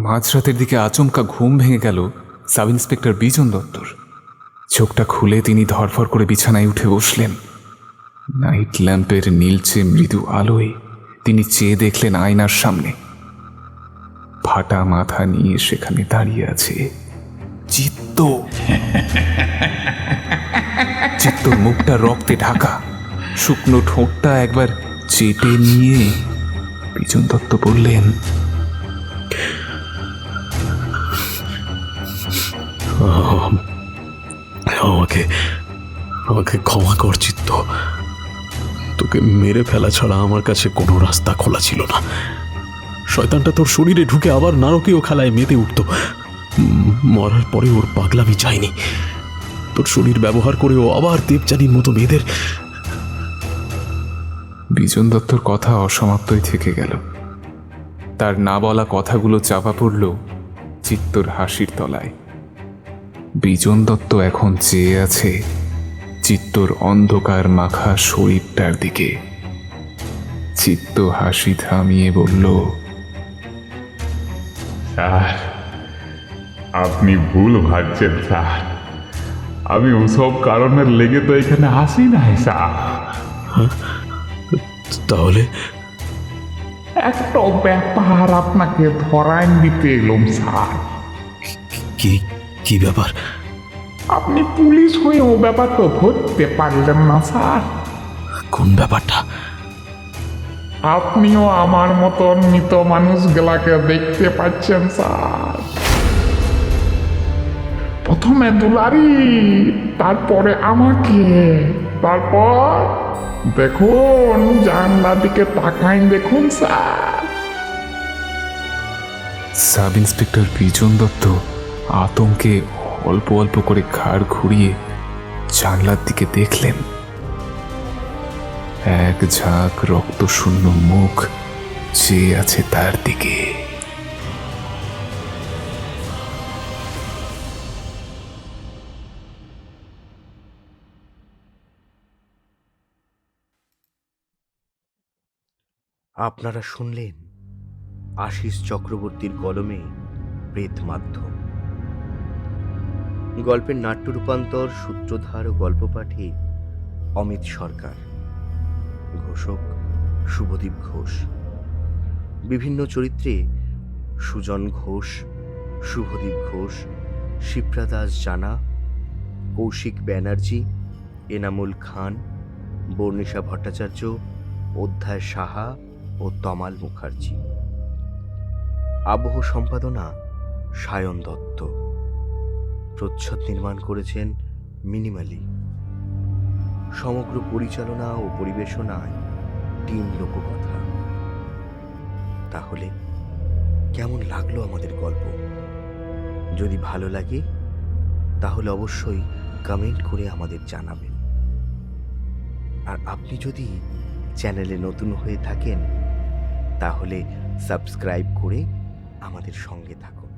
মাঝরাতের দিকে আচমকা ঘুম ভেঙে গেল সাব ইন্সপেক্টর বিজন দত্তর। চোখটা খুলে তিনি ধরফর করে বিছানায় উঠে বসলেন। নাইট ল্যাম্পের নীলচে মৃদু আলোয় তিনি চেয়ে দেখলেন আয়নার সামনে। ফাটা মাথা নিয়ে সেখানে দাঁড়িয়ে আছে চিত্ত। চিত্তর মুখটা রক্তে ঢাকা, শুকনো ঠোঁটটা একবার চেটে নিয়ে বিজন দত্ত বললেন, আমাকে আমাকে ক্ষমা কর চিত্ত, তোকে মেরে ফেলা ছাড়া আমার কাছে কোনো রাস্তা খোলা ছিল না। শয়তানটা তোর শরীরে ঢুকে আবার নারকীয় খেলায় মেতে উঠত। মরার পরে ওর পাগলামি চাইনি, তোর শরীর ব্যবহার করে ও আবার দেবযানীর মতো মেয়েদের। বিজন দত্তর কথা অসমাপ্তই থেকে গেল। তার না বলা কথাগুলো চাপা পড়ল চিত্তর হাসির তলায়। বিজন দত্ত এখন চেয়ে আছে চিত্তর অন্ধকার মাখা শরীরটার দিকে। চিত্ত হাসি থামিয়ে বলল, স্যার আপনি ভুল ভাবছেন স্যার, আমি ওসব কারণের লেগে তো এখানে আসি নাই স্যার। তাহলে একটা ব্যাপার আপনাকে ধরাই দিতে এলাম স্যার। কি কি ব্যাপার? আপনি পুলিশ হয়ে ও ব্যাপারটা ধরতে পারলেন না স্যার। কোন ব্যাপারটা? আপনিও আমার মতন মৃত মানুষগুলাকে দেখতে পাচ্ছেন স্যার। প্রথমে দুলারি, তারপরে আমাকে, তারপর দেখুন জানলা দিকে তাকাই দেখুন স্যার। সাব ইন্সপেক্টর বিজন দত্ত আতঙ্কে অল্প অল্প করে ঘাড় ঘুরিয়ে জানলার দিকে দেখলেন। এক ঝাঁক রক্তশূন্য মুখ চেয়ে আছে তার দিকে। আপনারা শুনলেন আশিস চক্রবর্তীর কলমে প্রেত মাধ্যম। গল্পের নাট্য রূপান্তর, সূত্রধার ও গল্প পাঠে অমিত সরকার, ঘোষক শুভদীপ ঘোষ। বিভিন্ন চরিত্রে সুজন ঘোষ, শুভদীপ ঘোষ, শিপ্রা দাস জানা, কৌশিক ব্যানার্জি, এনামুল খান, বর্ণিশা ভট্টাচার্য, অধ্যায় সাহা ও তমাল মুখার্জি। আবহ সম্পাদনা সায়ন দত্ত। প্রচ্ছদ নির্মাণ করেছেন মিনিমালি। সমগ্র পরিচালনা ও পরিবেশনায় টিম লোককথা। তাহলে কেমন লাগলো আমাদের গল্প? যদি ভালো লাগে তাহলে অবশ্যই কমেন্ট করে আমাদের জানাবেন। আর আপনি যদি চ্যানেলে নতুন হয়ে থাকেন তাহলে সাবস্ক্রাইব করে আমাদের সঙ্গে থাকুন।